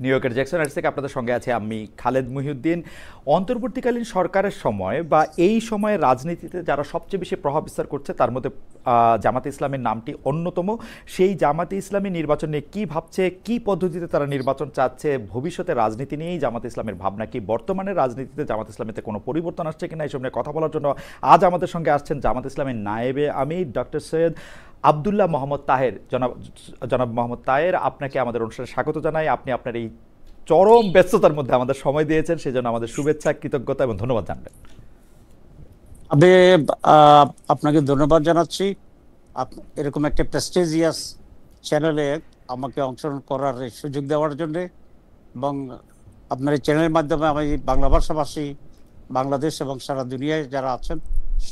New ইয়র্কের Jackson Heights থেকে আপনাদের সঙ্গে আছে আমি খালেদ মহিউদ্দিন। অন্তর্বর্তীকালীন সরকারের সময় বা এই সময়ে রাজনীতিতে যারা সবচেয়ে বেশি প্রভাব বিস্তার করছে তার মধ্যে জামাতে ইসলামের নামটি অন্যতম। সেই জামাতে ইসলামী নির্বাচন নিয়ে কী ভাবছে, কী পদ্ধতিতে তারা নির্বাচন চাচ্ছে, ভবিষ্যতে রাজনীতি নিয়েই জামাতে ইসলামের ভাবনা কি, বর্তমানে রাজনীতিতে জামাত ইসলামীতে কোনো পরিবর্তন আসছে কিনা, এইসব নিয়ে কথা বলার জন্য আজ আমাদের সঙ্গে আসছেন জামাত ইসলামের নায়েবে আমির ডক্টর সৈয়দ আবদুল্লাহ মোহাম্মদ তাহের। জনাব মোহাম্মদ তাহের, আপনাকে আমাদের অনুষ্ঠানে স্বাগত জানাই। আপনি আপনার এই চরম ব্যস্ততার মধ্যে আমাদের সময় দিয়েছেন, সেজন্য আমাদের শুভেচ্ছা, কৃতজ্ঞতা এবং ধন্যবাদ জানাবেন। আমি আপনাকে ধন্যবাদ জানাচ্ছি এরকম একটা প্রেস্টিজিয়াস চ্যানেলে আমাকে অংশগ্রহণ করার সুযোগ দেওয়ার জন্য, এবং আপনার এই চ্যানেলের মাধ্যমে আমি বাংলা ভাষাভাষী বাংলাদেশ এবং সারা দুনিয়ায় যারা আছেন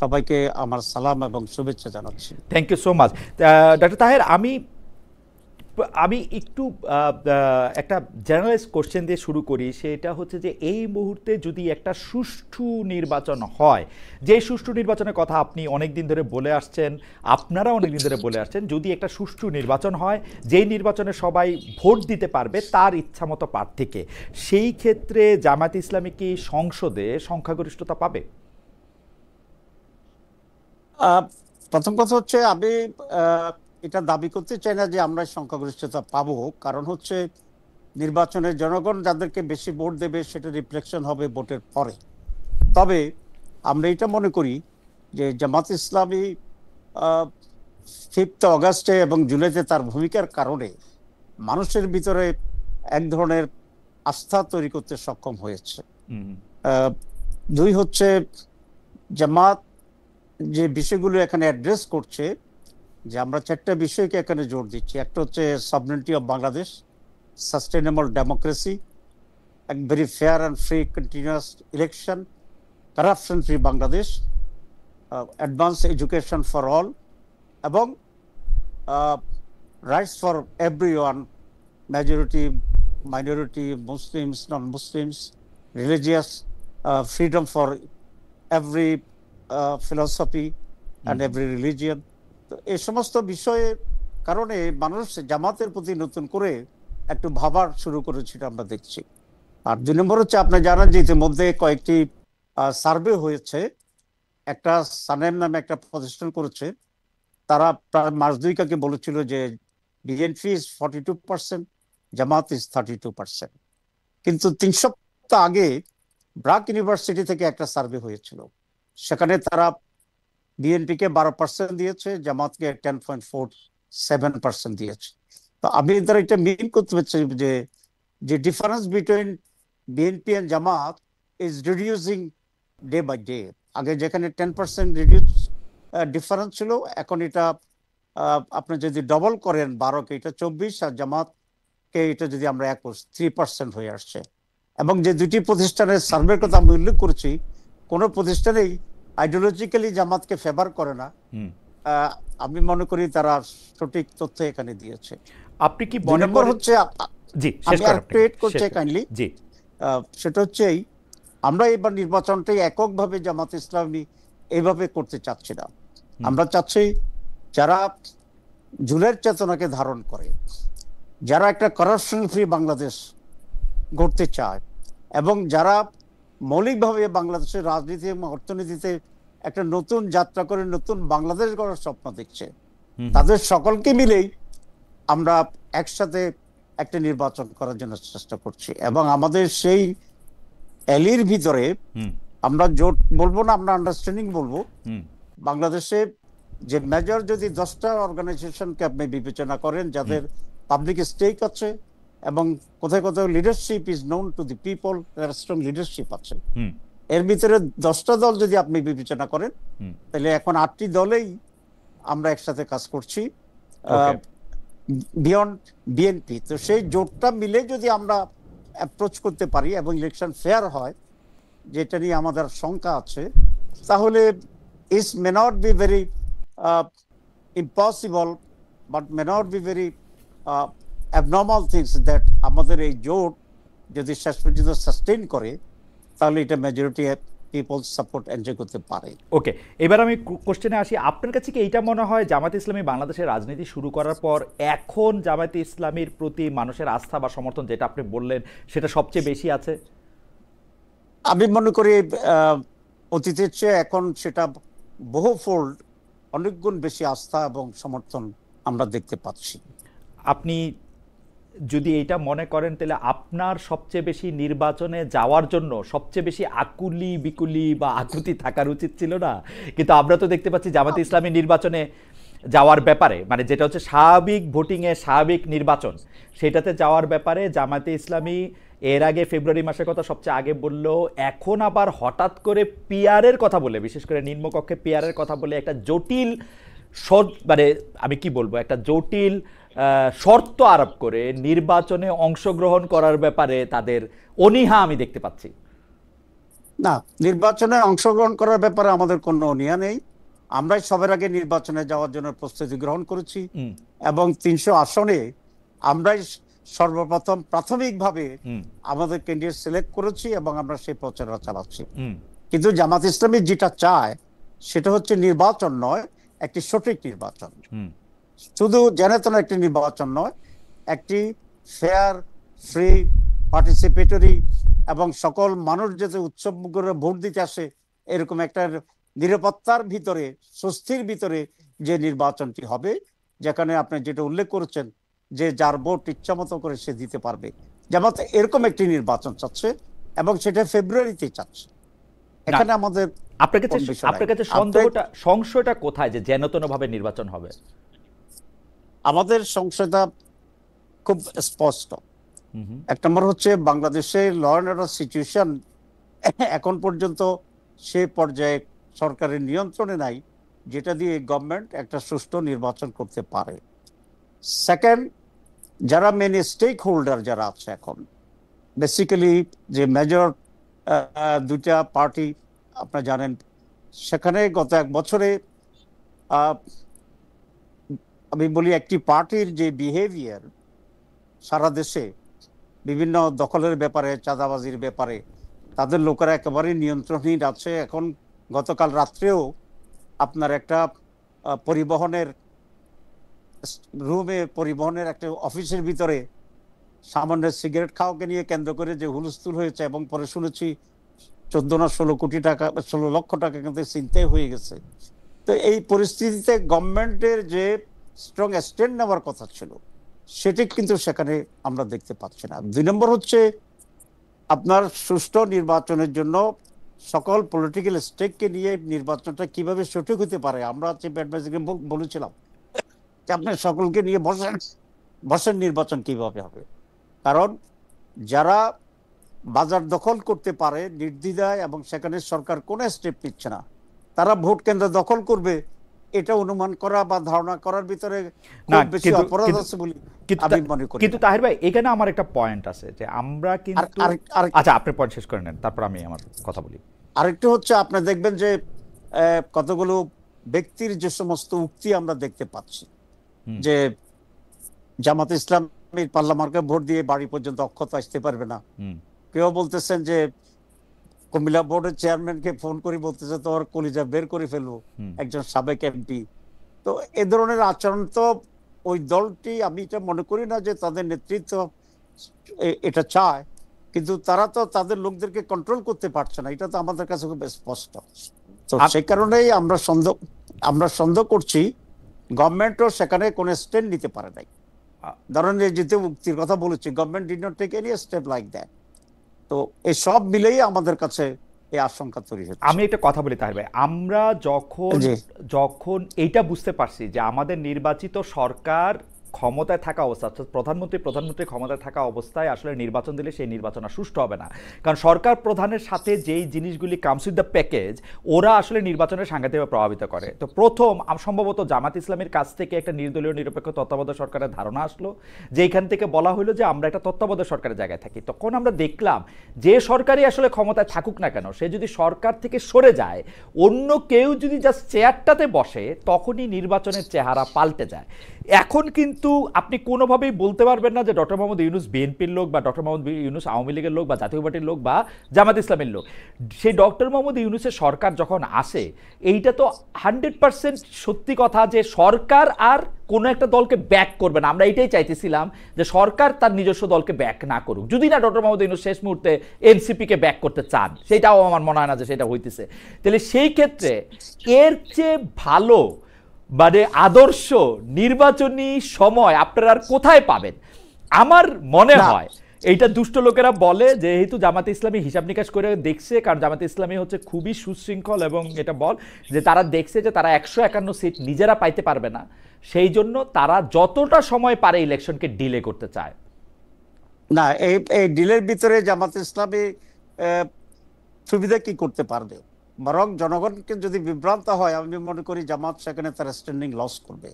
সবাইকে আমার সালাম এবং শুভেচ্ছা জানাচ্ছি। Thank you so much. Doctor Taher, আমি একটু একটা জেনারেলাইজ কোশ্চেন দিয়ে শুরু করি। সেটা হচ্ছে যে এই মুহূর্তে যদি একটা সুষ্ঠু নির্বাচন হয়, যে সুষ্ঠু নির্বাচনের কথা আপনি অনেক দিন ধরে বলে আসছেন, আপনারা অনেক দিন ধরে বলে আসছেন, যদি একটা সুষ্ঠু নির্বাচন হয় যেই নির্বাচনে সবাই ভোট দিতে পারবে তার ইচ্ছামতো প্রার্থীকে, সেই ক্ষেত্রে জামায়াতে ইসলামী কি সংসদে সংখ্যাগরিষ্ঠতা পাবে? প্রথম কথা হচ্ছে আমি এটা দাবি করতে চাই না যে আমরা সংখ্যাগরিষ্ঠতা পাবো, কারণ হচ্ছে নির্বাচনের জনগণ যাদেরকে বেশি ভোট দেবে সেটা রিফ্লেকশন হবে ভোটের পরে। তবে আমরা এটা মনে করি যে জামাত ইসলামী 5 অগাস্টে এবং জুলাইতে তার ভূমিকার কারণে মানুষের ভিতরে এক ধরনের আস্থা তৈরি করতে সক্ষম হয়েছে। 2 হচ্ছে জামাত যে বিষয়গুলো এখানে অ্যাড্রেস করছে, যে আমরা 4টা বিষয়কে এখানে জোর দিচ্ছি। একটা হচ্ছে sovereignty of Bangladesh, sustainable democracy, এক very fair and free continuous election, corruption free Bangladesh, advance education for all, এবং rights for everyone, majority, minority, Muslims, non Muslims, religious freedom for every philosophy and every religion. তো এই সমস্ত বিষয়ের কারণে মানুষ জামাতের প্রতি নতুন করে একটু ভাবার শুরু করেছিল আমরা দেখছি। আর 2 নম্বর হচ্ছে আপনি জানেন যে ইতিমধ্যে কয়েকটি সার্ভে হয়েছে। একটা সানেম নামে একটা প্রতিষ্ঠান করেছে, তারা প্রায় মাস 2 আগে বলেছিল যে বিএনপি ইজ 42%, জামাত ইজ 32%। কিন্তু 3 সপ্তাহ আগে ব্রাক ইউনিভার্সিটি থেকে একটা সার্ভে হয়েছিল, সেখানে তারা বিএনপিকে 12% দিয়েছে, জামাতকে 10.47% দিয়েছে। তো আমি এদের এটা মিন করতে পারছি যে difference between BNP and Jamaat is reducing day by day. আগে যেখানে 10% রিডিউস ডিফারেন্স ছিল, এখন এটা আপনি যদি ডবল করেন 12কে, এটা 24, আর জামাতকে এটা যদি আমরা 3% হয়ে আসছে। এবং যে 2টি প্রতিষ্ঠানের সার্ভের কথা আমি উল্লেখ করেছি, কোনো প্রতিষ্ঠানেই আইডিওলজিক্যালি জামাতকে ফেভার করে না। আমি মনে করি তারা সঠিক তথ্য এখানে দিয়েছে। আপনি কি মনে করেন হচ্ছে, সেটা হচ্ছে আমরা এবার নির্বাচনটাই এককভাবে জামাত ইসলামী এইভাবে করতে চাচ্ছি না। আমরা চাচ্ছি যারা জুলাইয়ের চেতনাকে ধারণ করে, যারা একটা করাপশন ফ্রি বাংলাদেশ গড়তে চায়, এবং যারা মৌলিকভাবে বাংলাদেশের রাজনীতি এবং অর্থনীতিতে একটা নতুন যাত্রা করে নতুন বাংলাদেশ গড়ার স্বপ্ন দেখছে, তাদের সকলকে মিলেই আমরা একসাথে একটা নির্বাচন করার জন্য চেষ্টা করছি। এবং আমাদের সেই অ্যালির ভিতরে আমরা জোট বলবো না, আমরা আন্ডারস্ট্যান্ডিং বলবো। বাংলাদেশে যে মেজর যদি 10টা অর্গানাইজেশনকে আপনি বিবেচনা করেন যাদের পাবলিক স্টেক আছে এবং কোথায় কোথাও leadership is known to the people, strong leadership আছে, এর ভিতরে 10টা দল যদি আপনি বিবেচনা করেন, তাহলে এখন 8টি দলেই আমরা একসাথে কাজ করছি বিয়ন্ড বিএনপি। তো সেই জোটটা মিলে যদি আমরা অ্যাপ্রোচ করতে পারি এবং ইলেকশন ফেয়ার হয়, যেটা নিয়ে আমাদের শঙ্কা আছে, তাহলে is may not be very impossible but may not be very abnormal things that আমাদের এই জোট যদি শেষ পর্যন্ত সাস্টেইন করে, তাহলে এটা মেজরিটি পিপলস সাপোর্ট এনজয় করতে পারে। ওকে, এবার আমি কোশ্চেনে আসি। আপনার কাছে কি এইটা মনে হয় জামায়াতে ইসলামী বাংলাদেশের রাজনীতি শুরু করার পর এখন জামায়াতে ইসলামীর প্রতি মানুষের আস্থা বা সমর্থন, যেটা আপনি বললেন, সেটা সবচেয়ে বেশি আছে? আমি মনে করি অতীতের চেয়ে এখন সেটা বহুফোল্ড, অনেক গুণ বেশি আস্থা এবং সমর্থন আমরা দেখতে পাচ্ছি। আপনি যদি এটা মনে করেন, তাহলে আপনার সবচেয়ে বেশি নির্বাচনে যাওয়ার জন্য সবচেয়ে বেশি আকুলি বিকুলি বা আকুতি থাকার উচিত ছিল না? কিন্তু আমরা তো দেখতে পাচ্ছি জামায়াতে ইসলামী নির্বাচনে যাওয়ার ব্যাপারে, মানে যেটা হচ্ছে স্বাভাবিক ভোটিংয়ে স্বাভাবিক নির্বাচন, সেটাতে যাওয়ার ব্যাপারে জামায়াতে ইসলামী এর আগে ফেব্রুয়ারি মাসের কথা সবচেয়ে আগে বললো, এখন আবার হঠাৎ করে পিআরের কথা বলে, বিশেষ করে নিম্নকক্ষে পিআরের কথা বলে একটা জটিল মানে আমি কি বলবো, একটা জটিল শর্ত আরোপ করে নির্বাচনে অংশগ্রহণ করার ব্যাপারে তাদের অনীহা আমি দেখতে পাচ্ছি। না, নির্বাচনে অংশগ্রহণ করার ব্যাপারে আমাদের কোনো অনীহা নেই। আমরাই সবার আগে নির্বাচনে যাওয়ার জন্য প্রস্তুতি গ্রহণ করেছি এবং 300 আসনে আমরাই সর্বপ্রথম প্রাথমিকভাবে আমাদের ক্যান্ডিডেট সিলেক্ট করেছি এবং আমরা সেই প্রচারণা চালাচ্ছি। কিন্তু জামাত ইসলামী যেটা চায় সেটা হচ্ছে নির্বাচন নয়, একটি সঠিক নির্বাচন, শুধু জেনেতন একটি নির্বাচন নয়, একটি ফেয়ার, ফ্রি, পার্টিসিপেটরি এবং সকল মানুষ যাতে উৎসব করে ভোট দিতে আসে এরকম একটা নিরাপত্তার ভিতরে, স্বস্তির ভিতরে যে নির্বাচনটি হবে, যেখানে আপনি যেটা উল্লেখ করেছেন যে যার ভোট ইচ্ছা মতো করে সে দিতে পারবে, জামাত এরকম একটি নির্বাচন চাচ্ছে এবং সেটা ফেব্রুয়ারিতে চাচ্ছে। এখানে আমাদের আপনার কাছে সংশয়টা কোথায় যে যেনতন ভাবে নির্বাচন হবে? আমাদের সংশয়টা খুব স্পষ্ট। এক নম্বর হচ্ছে বাংলাদেশের ল অ্যান্ড অর্ডার সিচুয়েশন এখন পর্যন্ত সে পর্যায়ে সরকারের নিয়ন্ত্রণে নাই যেটা দিয়ে গভর্নমেন্ট একটা সুষ্ঠু নির্বাচন করতে পারে। সেকেন্ড, যারা মেন স্টেক হোল্ডার যারা আছে এখন, বেসিক্যালি যে মেজর দুইটা পার্টি আপনারা জানেন, সেখানে গত 1 বছরে আমি বলি একটি পার্টির যে বিহেভিয়ার সারা দেশে বিভিন্ন দখলের ব্যাপারে, চাঁদাবাজির ব্যাপারে তাদের লোকেরা একেবারেই নিয়ন্ত্রণহীন আছে। এখন গতকাল রাত্রেও আপনার একটা পরিবহনের রুমে, পরিবহনের একটা অফিসের ভিতরে সামান্য সিগারেট খাওয়াকে নিয়ে কেন্দ্র করে যে হুলস্থুল হয়েছে এবং পরে শুনেছি 14 না 16 কোটি টাকা, 16 লক্ষ টাকা কিন্তু ছিনতাই হয়ে গেছে। তো এই পরিস্থিতিতে গভর্নমেন্টের যে স্ট্রং স্ট্যান্ড নেওয়ার কথা ছিল সেটি কিন্তু সেখানে আমরা দেখতে পাচ্ছি না। 2 নম্বর হচ্ছে আপনার সুষ্ঠু নির্বাচনের জন্য সকল পলিটিক্যাল স্টেককে নিয়ে নির্বাচনটা কিভাবে সঠিক হতে পারে, আমরা চিফ অ্যাডভাইজারকে বলেছিলাম যে আপনি সকলকে নিয়ে বসেন নির্বাচন কিভাবে হবে। কারণ যারা বাজার দখল করতে পারে নির্দ্বিধায় এবং সেখানে সরকার কোনো স্টেপ নিচ্ছে না, তারা ভোট কেন্দ্র দখল করবে, এটা অনুমান করা বা ধারণা করার ভিতরে খুব বেশি অপরাধ আছে বলে আমি মনে করি। কিন্তু তাহির ভাই, এখানে আমার একটা পয়েন্ট আছে যে আমরা কিন্তু, আচ্ছা আপনি পয়েন্ট শেষ করে নেন, তারপর আমি আমার কথা বলি। আরেকটু হচ্ছে আপনি দেখবেন যে কতগুলো ব্যক্তির যে সমস্ত উক্তি আমরা দেখতে পাচ্ছি যে জামাত ইসলামী পার্লামেন্টকে ভোট দিয়ে বাড়ি পর্যন্ত অক্ষত আসতে পারবে না। কেউ বলতেছেন যে কুমিল্লা বোর্ডের চেয়ারম্যানকে ফোন করে বলতেছে তোর কলিজা বের করে ফেলবো, একজন সাবেক এমপি। তো এ ধরনের আচরণ তো ওই দলটি, আমি এটা মনে করি না যে তাদের নেতৃত্ব এটা চায়, কিন্তু তারা তো তাদের লোকদেরকে কন্ট্রোল করতে পারছে না, এটা তো আমাদের কাছে খুব স্পষ্ট। তো সেই কারণেই আমরা সন্দেহ করছি গভর্নমেন্টও সেখানে কোনো স্ট্যান্ড নিতে পারে নাই। ধরেন যেতে মুক্তির কথা বলেছি, government did not take any step like that. তো এই সব মিলেই আমাদের কাছে এই আশঙ্কা তৈরি হচ্ছে। আমি একটা কথা বলি তাহির ভাই, আমরা যখন এইটা বুঝতে পারছি যে আমাদের নির্বাচিত সরকার ক্ষমতায় থাকা অবস্থা, অর্থাৎ প্রধানমন্ত্রী ক্ষমতায় থাকা অবস্থায় আসলে নির্বাচন দিলে সেই নির্বাচন আর সুষ্ঠু হবে না, কারণ সরকার প্রধানের সাথে যেই জিনিসগুলি কামস উইথ দ্য প্যাকেজ, ওরা আসলে নির্বাচনের সাংঘাতিকভাবে প্রভাবিত করে। তো প্রথম সম্ভবত জামাত ইসলামের কাছ থেকে একটা নির্দলীয় নিরপেক্ষ তত্ত্বাবধায়ক সরকারের ধারণা আসলো, যে এইখান থেকে বলা হলো যে আমরা একটা তত্ত্বাবধায়ক সরকারের জায়গায় থাকি। তখন আমরা দেখলাম যে সরকারই আসলে ক্ষমতায় থাকুক না কেন, সে যদি সরকার থেকে সরে যায়, অন্য কেউ যদি জাস্ট চেয়ারটাতে বসে, তখনই নির্বাচনের চেহারা পাল্টে যায়। এখন কিন্তু কিন্তু আপনি কোনোভাবেই বলতে পারবেন না যে ডক্টর মোহাম্মদ ইউনূস বিএনপির লোক বা ডক্টর মোহাম্মদ ইউনূস আওয়ামী লীগের লোক বা জাতীয় পার্টির লোক বা জামাত ইসলামের লোক। সেই ডক্টর মোহাম্মদ ইউনূসের সরকার যখন আসে, এইটা তো 100% সত্যি কথা যে সরকার আর কোনো একটা দলকে ব্যাক করবে না। আমরা এটাই চাইতেছিলাম যে সরকার তার নিজস্ব দলকে ব্যাক না করুক, যদি না ডক্টর মোহাম্মদ ইউনূস শেষ মুহূর্তে এনসিপিকে ব্যাক করতে চান, সেটাও আমার মনে হয় না যে সেটা হইতেছে। তাহলে সেই ক্ষেত্রে এর চেয়ে ভালো মানে আদর্শ নির্বাচনী সময় আপনারা আর কোথায় পাবেন? আমার মনে হয় এইটা দুষ্ট লোকেরা বলে যেহেতু জামাতে ইসলামী হিসাব নিকাশ করে দেখছে, কারণ জামাতে ইসলামী হচ্ছে খুবই সুশৃঙ্খল, এবং এটা বল যে তারা দেখছে যে তারা 151 সিট নিজেরা পাইতে পারবে না, সেই জন্য তারা যতটা সময় পারে ইলেকশনকে ডিলে করতে চায়। না, এই ডিলের ভিতরে জামাত ইসলামী সুবিধা কি করতে পারবে? বরং জনগণকে যদি বিভ্রান্ত হয়, আমি মনে করি জামাত সেখানে তার স্ট্যান্ডিং লস করবে।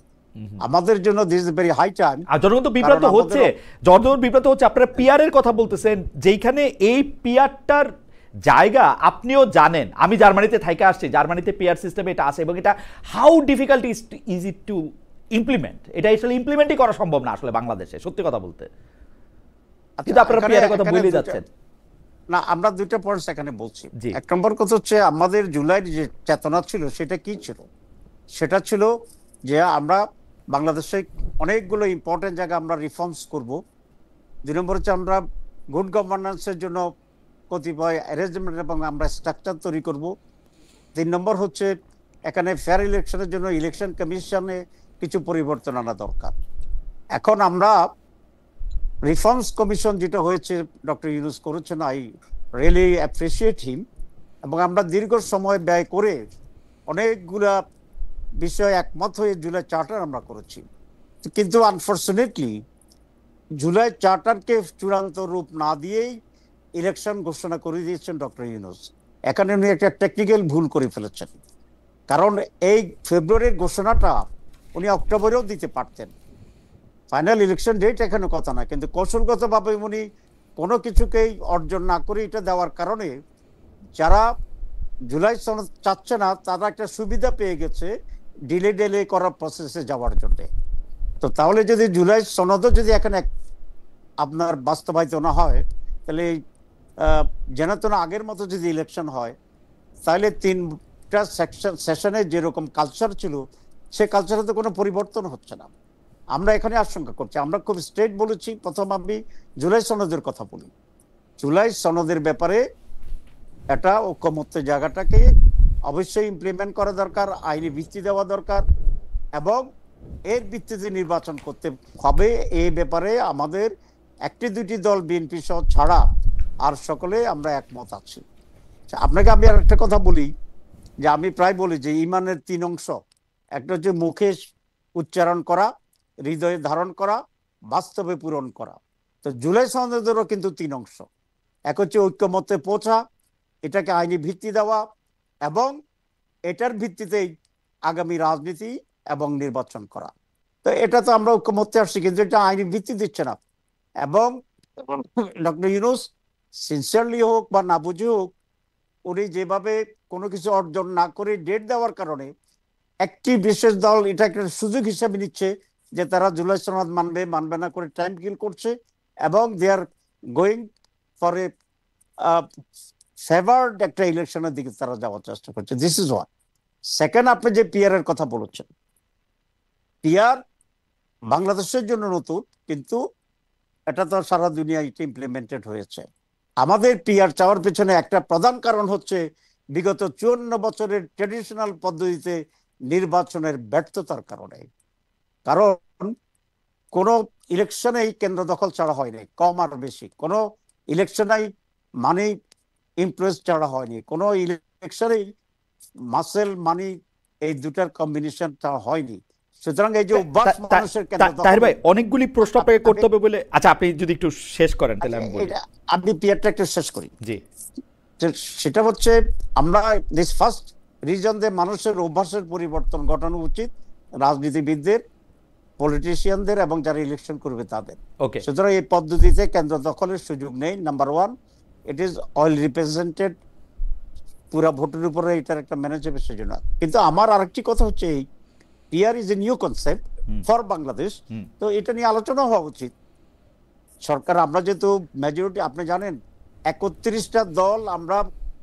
আমাদের জন্য this is very high time. আর জনগণ তো বিভ্রান্ত হচ্ছে, জনগণ বিভ্রান্ত হচ্ছে। আপনারা পিআর এর কথা বলতেছেন, যেখানে এই পিআরটার জায়গা আপনিও জানেন, আমি জার্মানিতে থাইকা আসছি, জার্মানিতে পিআর সিস্টেমে এটা আছে, এবং এটা how difficult is it to implement. এটা আসলে ইমপ্লিমেন্টই করা সম্ভব না আসলে বাংলাদেশে, সত্যি কথা বলতে। কিন্তু আপনারা পিআর এর কথা বলেই যাচ্ছেন। না, আমরা দুইটা পয়েন্টস এখানে বলছি। এক নম্বর কথা হচ্ছে আমাদের জুলাইয়ের যে চেতনা ছিল সেটা কি ছিল? সেটা ছিল যে আমরা বাংলাদেশে অনেকগুলো ইম্পর্টেন্ট জায়গা আমরা রিফর্মস করব। 2 নম্বর হচ্ছে আমরা গুড গভর্নেন্সের জন্য কতিপয় অ্যারেঞ্জমেন্ট এবং আমরা স্ট্রাকচার তৈরি করব। 3 নম্বর হচ্ছে এখানে ফেয়ার ইলেকশনের জন্য ইলেকশন কমিশনে কিছু পরিবর্তন আনা দরকার। এখন আমরা রিফর্মস কমিশন যেটা হয়েছে ডক্টর ইউনূস করেছেন, আই রিয়েলি অ্যাপ্রিসিয়েট হিম, এবং আমরা দীর্ঘ সময় ব্যয় করে অনেকগুলা বিষয় একমত হয়ে জুলাই চার্টার আমরা করেছি। কিন্তু আনফর্চুনেটলি জুলাই চার্টারকে চূড়ান্ত রূপ না দিয়েই ইলেকশন ঘোষণা করে দিয়েছেন ডক্টর ইউনূস। এখানে উনি একটা টেকনিক্যাল ভুল করে ফেলেছেন, কারণ এই ফেব্রুয়ারির ঘোষণাটা উনি অক্টোবরেও দিতে পারতেন। ফাইনাল ইলেকশন ডেট এখানে কথা না, কিন্তু কৌশলগতভাবে উনি কোনো কিছুকেই অর্জন না করে এটা দেওয়ার কারণে যারা জুলাই সনদ চাচ্ছে না তারা একটা সুবিধা পেয়ে গেছে ডিলে করার প্রসেসে যাওয়ার জন্য। তো তাহলে যদি জুলাই সনদও যদি এখানে আপনার বাস্তবায়িত না হয়, তাহলে যেন আগের মতো যদি ইলেকশন হয়, তাহলে 3টা সেশনে যেরকম কালচার ছিল সে কালচারে তো কোনো পরিবর্তন হচ্ছে না। আমরা এখানে আশঙ্কা করছি, আমরা খুব স্ট্রেট বলেছি। প্রথম আমি জুলাই সনদের কথা বলি। জুলাই সনদের ব্যাপারে এটা ঐকমত্যের জায়গাটাকে অবশ্যই ইমপ্লিমেন্ট করা দরকার, আইনি ভিত্তি দেওয়া দরকার, এবং এর ভিত্তিতে নির্বাচন করতে হবে। এই ব্যাপারে আমাদের 1-2টি দল বিএনপি সহ ছাড়া আর সকলে আমরা একমত আছি। আপনাকে আমি আর একটা কথা বলি, যে আমি প্রায় বলি যে ইমানের 3 অংশ। একটা হচ্ছে মুখে উচ্চারণ করা, হৃদয়ে ধারণ করা, বাস্তবে পূরণ করা। তো জুলাই সনদেরও কিন্তু 3 অংশ। এক হচ্ছে ঐক্যমত্যে পৌঁছা, এটাকে আইনি ভিত্তি দেওয়া, এবং এটার ভিত্তিতেই আগামী রাজনীতি এবং নির্বাচন করা। তো এটা তো আমরা ঐক্যমত্যে আসছি, কিন্তু এটা আইনি ভিত্তি দিচ্ছে না। এবং ডক্টর ইউনূস সিনসিয়ারলি হোক বা না বুঝে হোক, উনি যেভাবে কোনো কিছু অর্জন না করে ডেট দেওয়ার কারণে একটি বিশেষ দল এটা একটা সুযোগ হিসাবে নিচ্ছে যে তারা জুলাই সনদ মানবে না করে টাইম কিল করছে, এবং they are going for a favoured একটা ইলেকশনের দিকে তারা যাওয়ার চেষ্টা করছে। This is one. সেকেন্ড, আপনি যে পিআর এর কথা বলেছেন, পিআর বাংলাদেশের জন্য নতুন, কিন্তু এটা তো সারা দুনিয়ায় ইমপ্লিমেন্টেড হয়েছে। আমাদের পিআর চাওয়ার পেছনে একটা প্রধান কারণ হচ্ছে বিগত 54 বছরের ট্রেডিশনাল পদ্ধতিতে নির্বাচনের ব্যর্থতার কারণে। কারণ কোন ইলেকশনেই কেন্দ্র দখল ছাড়া হয়নি, কম আর বেশি। কোন ইলেকশনেই মানি ইনফ্লুয়েন্স ছাড়া হয়নি, কোন ইলেকশনেই মাসেল মানি এই দুটার কম্বিনেশন ছাড়া হয়নি। সুতরাং এই যে তাহির ভাই অনেকগুলি প্রশ্ন আপনাকে করতে হবে বলে, আচ্ছা আপনি যদি একটু শেষ করেন তাহলে আমি বলি। আপনি পিআরটা একটু শেষ করি। জি, সেটা হচ্ছে আমরা দিস ফার্স্ট রিজন যে মানুষের অভ্যাসের পরিবর্তন ঘটানো উচিত, রাজনীতিবিদদের, পলিটিশিয়ানদের এবং যারা ইলেকশন করবে তাদের। সুতরাং এই পদ্ধতিতে কেন্দ্র দখলের সুযোগ নেই। Number 1, it is all represented, পুরা ভোটের উপরে এটার একটা ম্যানেজেবল সেজন্য। কিন্তু আমার আরেকটি কথা হচ্ছে, এই PR is a new concept, for Bangladesh. তো এটা নিয়ে আলোচনা হওয়া উচিত। সরকার, আমরা যেহেতু মেজরিটি, আপনি জানেন 31টা দল আমরা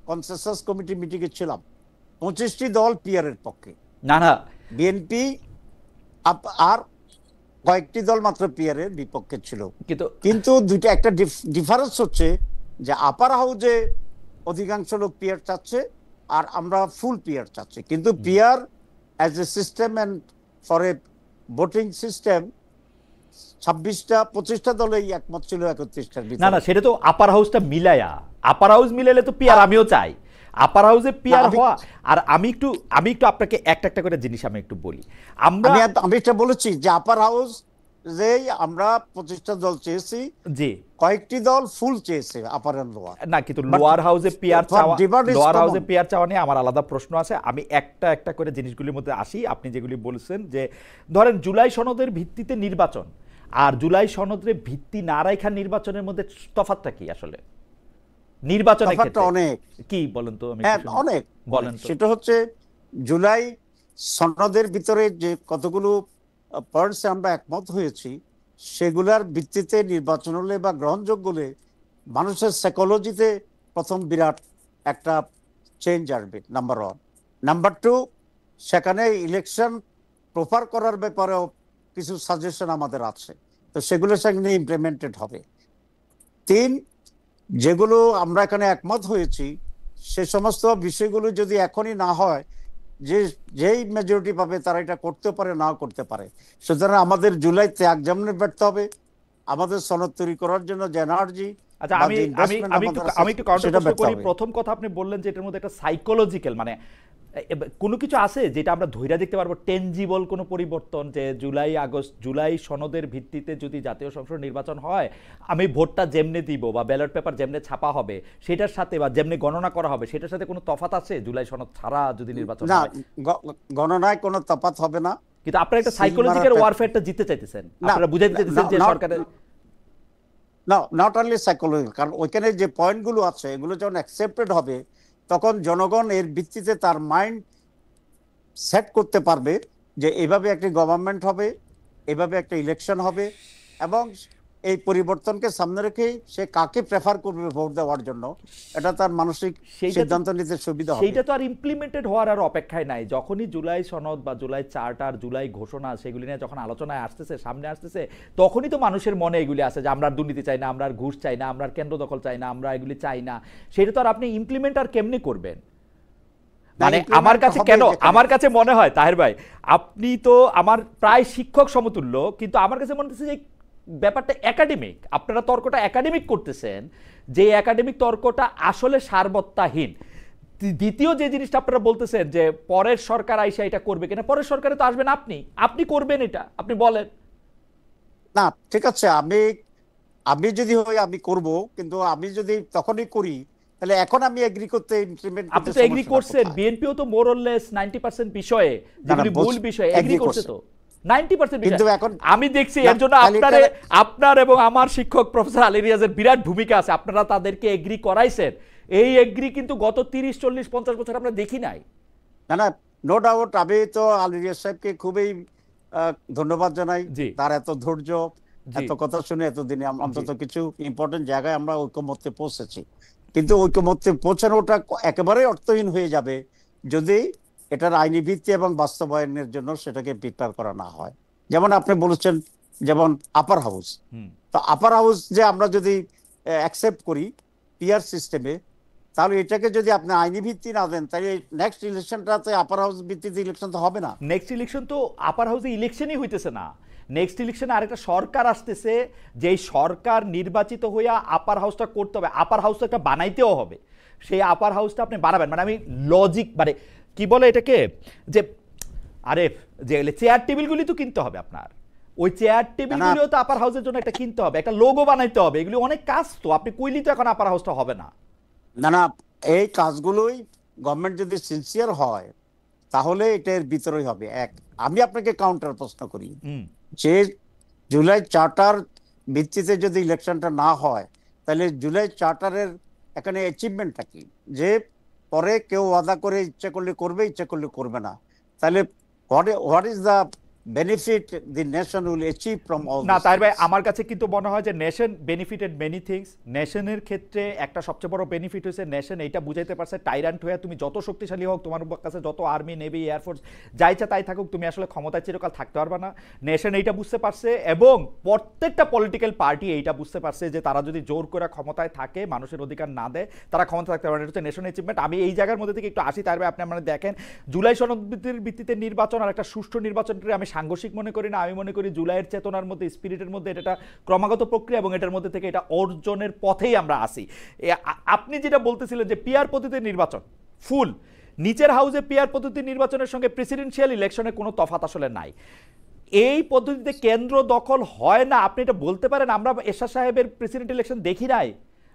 কনসেনসাস কমিটি মিটিং এ ছিলাম, 25টি দল পিআর এর পক্ষে, না না বিএনপি আর কয়েকটি দল মাত্র পিআর এর বিপক্ষে ছিল। কিন্তু দুইটা একটা ডিফারেন্স হচ্ছে যে আপার হাউজে অধিকাংশ লোক পিআর চাচ্ছে আর আমরা ফুল পিআর চাচ্ছি। কিন্তু PR as a system and for a voting system 25টা দলেই একমত ছিল 31টার ভিতরে। না না, সেটা তো আপার হাউসটা মিলায়া, আপার হাউস মিলাইলে তো পিআর আমিও চাই, আপার হাউসে পিআর হওয়া। আর আমি একটু আপনাকে একটা করে জিনিস আমি একটু বলি। আমি এটা বলেছি যে আপার হাউস যে আমরা 25টা দল চেয়েছি, জি কয়েকটি দল ফুল চেয়েছে আপার এন্ড লোয়ার না, কিন্তু লোয়ার হাউসে পিআর চাওয়া, লোয়ার হাউসে পিআর চাওয়া নিয়ে আমার আলাদা প্রশ্ন আছে। আমি একটা করে জিনিসগুলির মধ্যে আসি। আপনি যেগুলি বলছেন যে ধরেন জুলাই সনদের ভিত্তিতে নির্বাচন আর জুলাই সনদের ভিত্তি না রাখা নির্বাচনের মধ্যে তফাৎটা কি আসলে? নির্বাচনের ক্ষেত্রে অনেক কি বলেন তো? আমি অনেক বলেন। সেটা হচ্ছে জুলাই সনদের ভিতরে যে কতগুলো পয়েন্টস আমরা একমত হয়েছি, সেগুলার ভিত্তিতে নির্বাচন হলে বা গ্রহণযোগ্য হলে মানুষের সাইকোলজিতে প্রথম বিরাট একটা চেঞ্জ আসবে, নাম্বার 1। নাম্বার 2, সেখানে ইলেকশন প্রপার করার ব্যাপারেও কিছু সাজেশন আমাদের আছে, তো সেগুলো সেখানে ইমপ্লিমেন্টেড হবে। 3, যেগুলো আমরা এখানে একমত হয়েছি সে সমস্ত বিষয়গুলো যদি এখনই না হয়, যেই মেজরিটি পাবে তারা এটা করতে পারে, না করতে পারে। সুতরাং আমাদের জুলাই ত্যাগ যেমন ব্যর্থ হবে, আমাদের সনদ তৈরি করার জন্য যে এনার্জি। আচ্ছা, আমি একটু কাউন্টার করি। প্রথম কথা আপনি বললেন যে এটার মধ্যে একটা সাইকোলজিক্যাল মানে কোনো কিছু আছে যেটা আমরা ধৈর্য দেখতে পারবো, টেনজিবল কোনো পরিবর্তন, যে জুলাই সনদের ভিত্তিতে যদি জাতীয় সংসদ নির্বাচন হয়, আমি ভোটটা যেমনে দিব বা ব্যালট পেপার যেমনে ছাপা হবে সেটার সাথে বা যেমনে গণনা করা হবে সেটার সাথে কোনো তফাৎ আছে জুলাই সনদ ছাড়া যদি নির্বাচন হয়? না, গণনায় কোনো তফাৎ হবে না। কিন্তু আপনারা একটা সাইকোলজিক্যাল ওয়ারফেয়ারটা জিততে চাইতেছেন, আপনারা বুঝাইতে চাইতেছেন যে সরকারের না, নট অনলি সাইকোলজিক্যাল, কারণ ওইখানে যে পয়েন্টগুলো আছে এগুলো যখন অ্যাকসেপ্টেড হবে তখন জনগণ এর ভিত্তিতে তার মাইন্ড সেট করতে পারবে যে এভাবে একটি গভর্নমেন্ট হবে, এভাবে একটা ইলেকশন হবে, এবং এই পরিবর্তনকে সামনে রেখে সে কাকে প্রেফার করবে ভোট দেওয়ার জন্য, এটা তার মানসিক সিদ্ধান্ত নিতে সুবিধা হবে। সেইটা তো আর ইমপ্লিমেন্টেড হওয়ার আর অপেক্ষায় নাই। যখনই জুলাই সনদ বা জুলাই চার্টার, জুলাই ঘোষণা সেগুলি নিয়ে যখন আলোচনায় আসতেছে, সামনে আসতেছে, তখনই তো মানুষের মনে এগুলি আছে যে আমরা দুর্নীতি চাই না, আমরা ঘুষ চাই না, আমরা কেন্দ্র দখল চাই না, আমরা এগুলি চাই না। সেটা তো আর আপনি ইমপ্লিমেন্ট আর কেমনে করবেন? মানে আমার কাছে মনে হয় তাহের ভাই, আপনি তো আমার প্রায় শিক্ষক সমতুল্য, কিন্তু আমার কাছে মনে হচ্ছে যে ব্যাপারটা একাডেমিক, আপনারা তর্কটা একাডেমিক করতেছেন, যে একাডেমিক তর্কটা আসলে সারবত্তাহীন। দ্বিতীয় যে জিনিসটা আপনারা বলতেছেন যে পরের সরকার আইসা এটা করবে কিনা, পরের সরকারে তো আসবেন আপনি করবেন, এটা আপনি বলেন না। ঠিক আছে, আমি যদি হই আমি করব, কিন্তু আমি যদি তখনই করি তাহলে এখন আমি এগ্রি করতে ইমপ্লিমেন্ট করতে, আপনি তো এগ্রি করছেন, বিএনপিও তো মোর অর লেস 90% বিষয়ে, যেগুলি মূল বিষয় এগ্রি করছে তো 90% বিষয়। কিন্তু এখন আমি দেখছি এর জন্য আপনার এবং আমার শিক্ষক প্রফেসর আলী রিয়াজের বিরাট ভূমিকা আছে, আপনারা তাদেরকে এগ্রি করাইছেন। এই এগ্রি কিন্তু গত 30, 40, 50 বছর আমরা দেখি নাই। না, নো ডাউট। আমি তো আলী রিয়াজ সাহেবকে খুবই ধন্যবাদ জানাই, তার এত ধৈর্য, এত কথা শুনে এতদিনে অন্তত কিছু ইম্পর্টেন্ট জায়গায় আমরা ঐকমত্যে পৌঁছেছি। কিন্তু ঐকমত্যে পৌঁছানোটা একেবারে অর্থহীন হয়ে যাবে যদি এটার আইনি ভিত্তি এবং বাস্তবায়নের জন্য সেটাকে প্রিপেয়ার করা না হয়। যেমন আপনি বলেছেন, যেমন আপার হাউস, তো আপার হাউস যে আমরা যদি অ্যাকসেপ্ট করি পিআর সিস্টেমে, তাহলে এটাকে যদি আপনি আইনি ভিত্তি না দেন, তাহলে নেক্সট ইলেকশনটাতে আপার হাউস ভিত্তিতে ইলেকশন তো হবে না। নেক্সট ইলেকশন তো আপার হাউসে ইলেকশনই হইতেছে না। নেক্সট ইলেকশনে আরেকটা সরকার আসতেছে, যেই সরকার নির্বাচিত হইয়া আপার হাউসটা করতে হবে, আপার হাউসটা একটা বানাইতেও হবে। সেই আপার হাউসটা আপনি বানাবেন, মানে আমি লজিক মানে কি বলে এটাকে, যে আরে যে চেয়ার টেবিলগুলি তো কিনতে হবে আপনার, ওই চেয়ার টেবিলগুলিও তো আপার হাউসের জন্য একটা কিনতে হবে, একটা লোগো বানাইতে হবে, এগুলি অনেক কাজ তো, আপনি কইলি তো এখন আপার হাউসটা হবে না। না, এই কাজগুলোই গভর্নমেন্ট যদি সিনসিয়ার হয় তাহলে এটার ভিতরেই হবে। আমি আপনাকে কাউন্টার প্রশ্ন করি, যে জুলাই চার্টার ভিত্তিতে যদি ইলেকশনটা না হয়, তাহলে জুলাই চার্টারের এখানে অ্যাচিভমেন্টটা কি? যে পরে কেউ ওয়াদা করে ইচ্ছা করলে করবে, ইচ্ছা করলে করবে না, তাহলে what is the benefit the nation will achieve from all না these তার ভাই things. আমার কাছে কিন্তু মনে হয় যে নেশন বেনিফিটেড মেনি থিংস। নেশনের ক্ষেত্রে একটা সবচেয়ে বড় বেনিফিট হয়েছে নেশন এইটা বুঝাইতে পারছে টাইরান্ট হয়ে তুমি যত শক্তিশালী হোক, তোমার কাছে যত আর্মি নেভি এয়ারফোর্স যা ইচ্ছা তাই থাকুক, তুমি আসলে ক্ষমতায় চিরকাল থাকতে পারবে না। নেশন এইটা বুঝতে পারছে এবং প্রত্যেকটা পলিটিক্যাল পার্টি এইটা বুঝতে পারছে যে তারা যদি জোর করে ক্ষমতায় থাকে, মানুষের অধিকার না দেয়, তারা ক্ষমতা থাকতে পারবে না। এটা হচ্ছে নেশন অ্যাচিভমেন্ট। আমি এই জায়গার মধ্যে থেকে একটু আসি তার ভাই, আপনি মানে দেখেন জুলাই সনদের ভিত্তিতে নির্বাচন আর একটা সুষ্ঠু নির্বাচনকে আমি সাংঘর্ষিক মনে করি না। আমি মনে করি জুলাইয়ের চেতনার মধ্যে, স্পিরিটের মধ্যে এটা ক্রমাগত প্রক্রিয়া এবং এটার মধ্যে থেকে এটা অর্জনের পথেই আমরা আসি। আপনি যেটা বলতেছিলেন যে পিআর পদ্ধতির নির্বাচন ফুল, নিচের হাউসে পিআর পদ্ধতির নির্বাচনের সঙ্গে প্রেসিডেন্সিয়াল ইলেকশনের কোনো তফাৎ আসলে নাই। এই পদ্ধতিতে কেন্দ্র দখল হয় না, আপনি এটা বলতে পারেন। আমরা এরশাদ সাহেবের প্রেসিডেন্ট ইলেকশন দেখি নাই,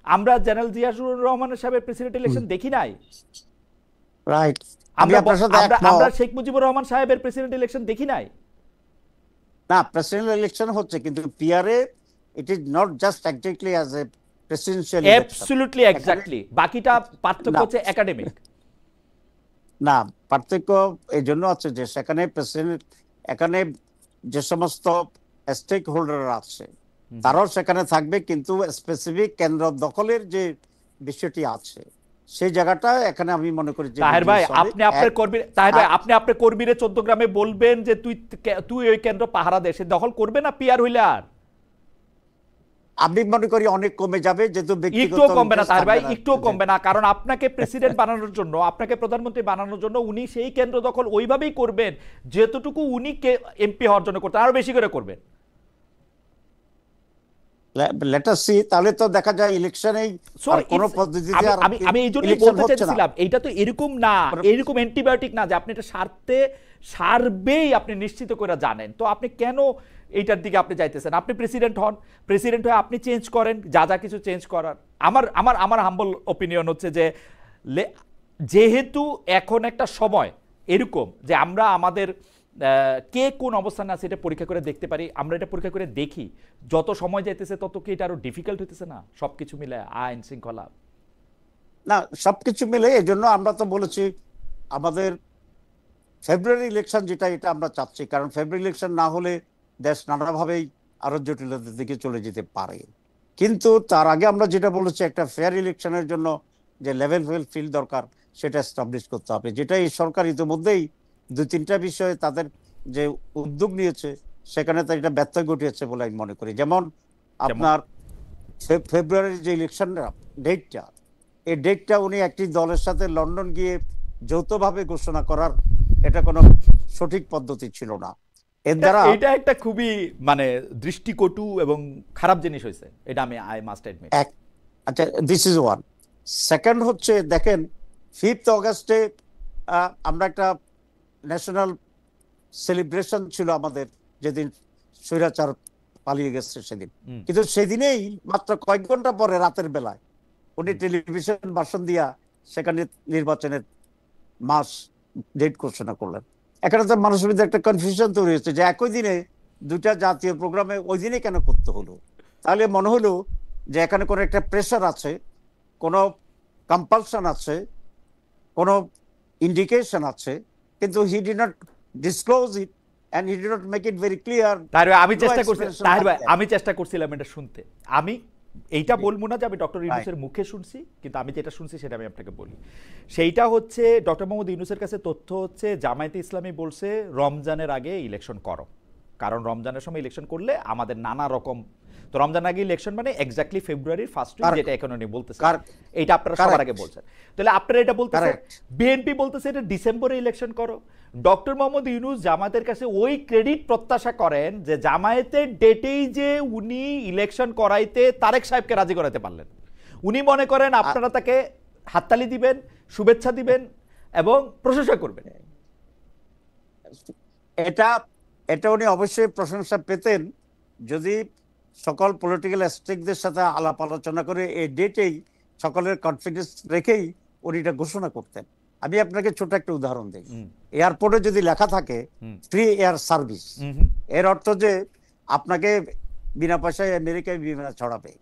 আমরা জেনারেল জিয়াউর রহমানের সাহেবের প্রেসিডেন্ট ইলেকশন দেখি নাই, রাইট, আমি আপনার সাথে আমরা শেখ মুজিবুর রহমান সাহেবের প্রেসিডেন্ট ইলেকশন দেখি নাই। না, প্রেসিডেন্ট ইলেকশন হচ্ছে, কিন্তু PRA it is not just exactly as a presidential election. Absolutely exactly, বাকিটা পার্থক্য হচ্ছে একাডেমিক। না, পার্থক্য এই জন্য আছে যে সেখানে প্রেসিডেন্ট, এখানে যে সমস্ত স্টেক হোল্ডার আছে তারাও সেখানে থাকবে, কিন্তু স্পেসিফিক কেন্দ্র দখলের যে বিষয়টি আছে সেই জায়গাটা এখানে আমি মনে করি যে তাহের ভাই আপনি আপনার কর্মী, তাহের ভাই আপনি আপনার কর্মীরে 14 গ্রামে বলবেন যে তুই ওই কেন্দ্র পাহারা দে, সে দখল করবে না পিআর হইলে। আর আমি মনে করি অনেক কমে যাবে, যেহেতু একটু কমবে না তাহের ভাই, একটু কমবে না, কারণ আপনাকে প্রেসিডেন্ট বানানোর জন্য, আপনাকে প্রধানমন্ত্রী বানানোর জন্য উনি সেই কেন্দ্র দখল ওইভাবেই করবেন যেতটুকু উনি এমপি হওয়ার জন্য করতেন, আরো বেশি করে করবেন। লেট আস সি, তাহলে তো দেখা যায় ইলেকশনেই কোন পদ্ধতিতে আর আমি এই জন্যই বলতে চাইছিলাম, এইটা তো এরকম না, এরকম অ্যান্টিবায়োটিক না যে আপনি এটা সারবেই আপনি নিশ্চিত করে জানেন। তো আপনি কেন এইটার দিকে আপনি যাইতেছেন? আপনি প্রেসিডেন্ট হন, প্রেসিডেন্ট হয়ে আপনি চেঞ্জ করেন যা যা কিছু চেঞ্জ করার। আমার হাম্বল ওপিনিয়ন হচ্ছে যে যেহেতু এখন একটা সময় এরকম যে আমরা আমাদের কে কোন অবস্থানে আছে এটা পরীক্ষা করে দেখতে পারি, আমরা এটা পরীক্ষা করে দেখি। যত সময় যাইতেছে তত কি এটা আরো ডিফিকাল্ট হইতেছে না সবকিছু মিলে, আইন শৃঙ্খলা? না, সবকিছু মিলে এই জন্য আমরা তো বলেছি আমাদের ফেব্রুয়ারি ইলেকশন যেটা, এটা আমরা চাচ্ছি, কারণ ফেব্রুয়ারি ইলেকশন না হলে দেশ নানাভাবেই আরো জটিলতার দিকে চলে যেতে পারে। কিন্তু তার আগে আমরা যেটা বলেছি, একটা ফেয়ার ইলেকশনের জন্য যে লেভেল ফিল্ড দরকার সেটা এস্টাবলিশ করতে হবে, যেটা এই সরকার ইতিমধ্যেই 2-3টা বিষয়ে তাদের যে উদ্যোগ নিয়েছে সেখানে তো এটা ব্যর্থ ঘটিয়েছে বলে আমি মনে করি। যেমন আপনার ফেব্রুয়ারির যে ইলেকশন ডেটটা, এই ডেটটা উনি একটি দলের সাথে লন্ডন গিয়ে যৌথভাবে ঘোষণা করার এটা কোনো সঠিক পদ্ধতি ছিল না। এর দ্বারা এটা একটা খুবই মানে দৃষ্টিকটু এবং খারাপ জিনিস হয়েছে, এটা আমি আই মাস্ট অ্যাডমিট। আচ্ছা, দিস ইজ ওয়ান। সেকেন্ড হচ্ছে দেখেন 5th অগাস্টে আমরা একটা ন্যাশনাল সেলিব্রেশন ছিল আমাদের, যেদিন স্বৈরাচার পালিয়ে গেছে সেদিন, কিন্তু সেদিনেই মাত্র কয়েক ঘন্টা পরে রাতের বেলায় উনি টেলিভিশন ভাষণ দিয়া সেখানে নির্বাচনের মাস ডেট ঘোষণা করলেন। এখানে তো মানুষের মধ্যে একটা কনফিউশন তৈরি হয়েছে যে একই দিনে দুটা জাতীয় প্রোগ্রামে ওই দিনে কেন করতে হলো। তাহলে মনে হলো যে এখানে কোনো একটা প্রেশার আছে, কোনো কম্পালশন আছে, কোনো ইন্ডিকেশন আছে, কিন্তু he did not disclose it and he did not make it very clear. আমি চেষ্টা করছিলাম এটা শুনতে। আমি এইটা বলবো না যে আমি ডক্টর ইউনূসের মুখে শুনছি, কিন্তু আমি যেটা শুনছি সেটা আমি আপনাকে বলি। সেইটা হচ্ছে ডক্টর মোহাম্মদ ইউনূসের কাছে তথ্য হচ্ছে জামায়াতে ইসলামী বলছে রমজানের আগে ইলেকশন করো, কারণ রমজানের সময় ইলেকশন করলে আমাদের নানা রকম, তো রমজান আগে ইলেকশন মানে এক্স্যাক্টলি ফেব্রুয়ারির ফার্স্ট উইক, যেটা এখন উনি বলতেছেন, এটা আপনারা সবার আগে বলছেন। তাহলে আপনারা এটা বলতেছেন, বিএনপি বলতেছে এটা ডিসেম্বরে ইলেকশন করো। ডক্টর মোহাম্মদ ইউনূস জামায়াতের কাছে ওই ক্রেডিট প্রত্যাশা করেন যে জামায়াতের ডেটেই যে উনি ইলেকশন করাইতে তারেক সাহেবকে রাজি করাতে পারলেন। উনি মনে করেন আপনারা তাকে হাততালি দিবেন, শুভেচ্ছা দিবেন এবং প্রশংসা করবেন। এটা উনি অবশ্যই প্রশংসা পেতেন যদি সকল পলিটিক্যাল স্টেকদের সাথে আলাপ আলোচনা করে এই ডেটেই সকলের কনফিডেন্স রেখেই উনি এটা ঘোষণা করতেন। আমি আপনাকে ছোট একটা উদাহরণ দিই। এয়ারপোর্টে যদি লেখা থাকে ফ্রি এয়ার সার্ভিস, এর অর্থ যে আপনাকে বিনা পয়সায় আমেরিকায় বিমান ছড়াবে।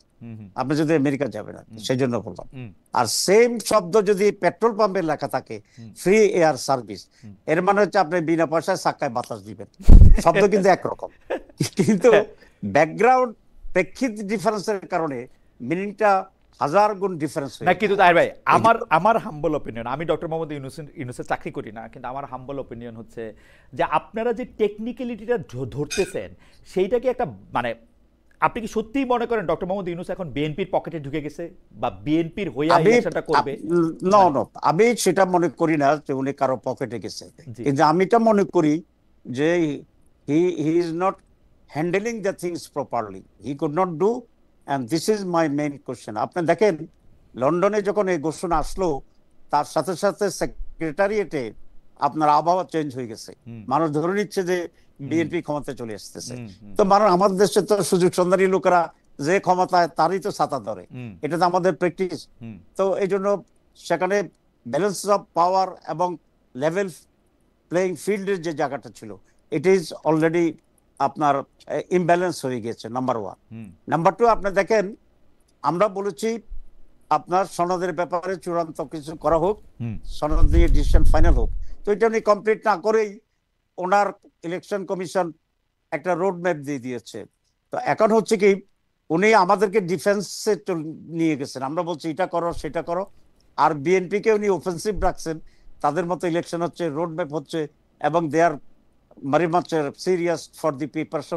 আপনি যদি আমেরিকা যাবেন আর কি, সেই জন্য বললাম। আর সেম শব্দ যদি পেট্রোল পাম্পে লেখা থাকে ফ্রি এয়ার সার্ভিস, এর মানে হচ্ছে আপনি বিনা পয়সায় চাক্কায় বাতাস দিবেন। শব্দ কিন্তু একরকম, কিন্তু ব্যাকগ্রাউন্ড প্রেক্ষিত ডিফারেন্সের কারণে মিনিংটা হাজার গুণ ডিফারেন্স না। হয়ে কিন্তু তাই ভাই, আমার হাম্বল ওপিনিয়ন, আমি ডক্টর মোহাম্মদ ইউনূসের চাকরি করি না, কিন্তু আমার হাম্বল ওপিনিয়ন হচ্ছে যে আপনারা যে টেকনিক্যালিটিটা ধরতেছেন সেইটা কি একটা মানে, আপনি কি সত্যিই মনে করেন ডক্টর মোহাম্মদ ইউনূস এখন বিএনপির পকেটে ঢুকে গেছে বা বিএনপির হয়ে ইলেকশনটা করবে? নো নো, আমি সেটা মনে করি না যে উনি কারো পকেটে গেছে, কিন্তু আমি এটা মনে করি যে he is not handling the things properly, he could not do, and this is my main question. আপনি দেখেন লন্ডনে যখন এই ঘোষণা আসলো, তার সাথে সাথে সেক্রেটারিয়েটে আপনার আবহাওয়া চেঞ্জ হয়ে গেছে, মানুষ ধরে নিচ্ছে যে বিএনপি ক্ষমতায় চলে আসতেছে। তো মানুষ, আমাদের দেশে তো সুযোগ সন্ধানী লোকেরা যে ক্ষমতায় তারই তো ছাতা ধরে, এটা তো আমাদের প্র্যাকটিস। তো এই জন্য সেখানে ব্যালেন্স অফ পাওয়ার এবং লেভেল প্লেইং ফিল্ডের যে জায়গাটা ছিল, ইট ইজ অলরেডি আপনার ইমব্যালেন্স হয়ে গেছে, নাম্বার ওয়ান। নাম্বার টু, আপনি দেখেন আমরা বলেছি আপনার সনদের ব্যাপারে চূড়ান্ত কিছু করা হোক, সনদ নিয়ে ডিসিশন ফাইনাল হোক। তো এটা উনি কমপ্লিট না করেই ওনার ইলেকশন কমিশন একটা রোড ম্যাপ দিয়ে দিয়েছে। তো এখন হচ্ছে কি, উনি আমাদেরকে ডিফেন্সে নিয়ে গেছেন, আমরা বলছি এটা করো সেটা করো, আর বিএনপিকে উনি অফেন্সিভ রাখছেন। তাদের মতো ইলেকশন হচ্ছে, রোড ম্যাপ হচ্ছে, এবং they R very much serious for the papers of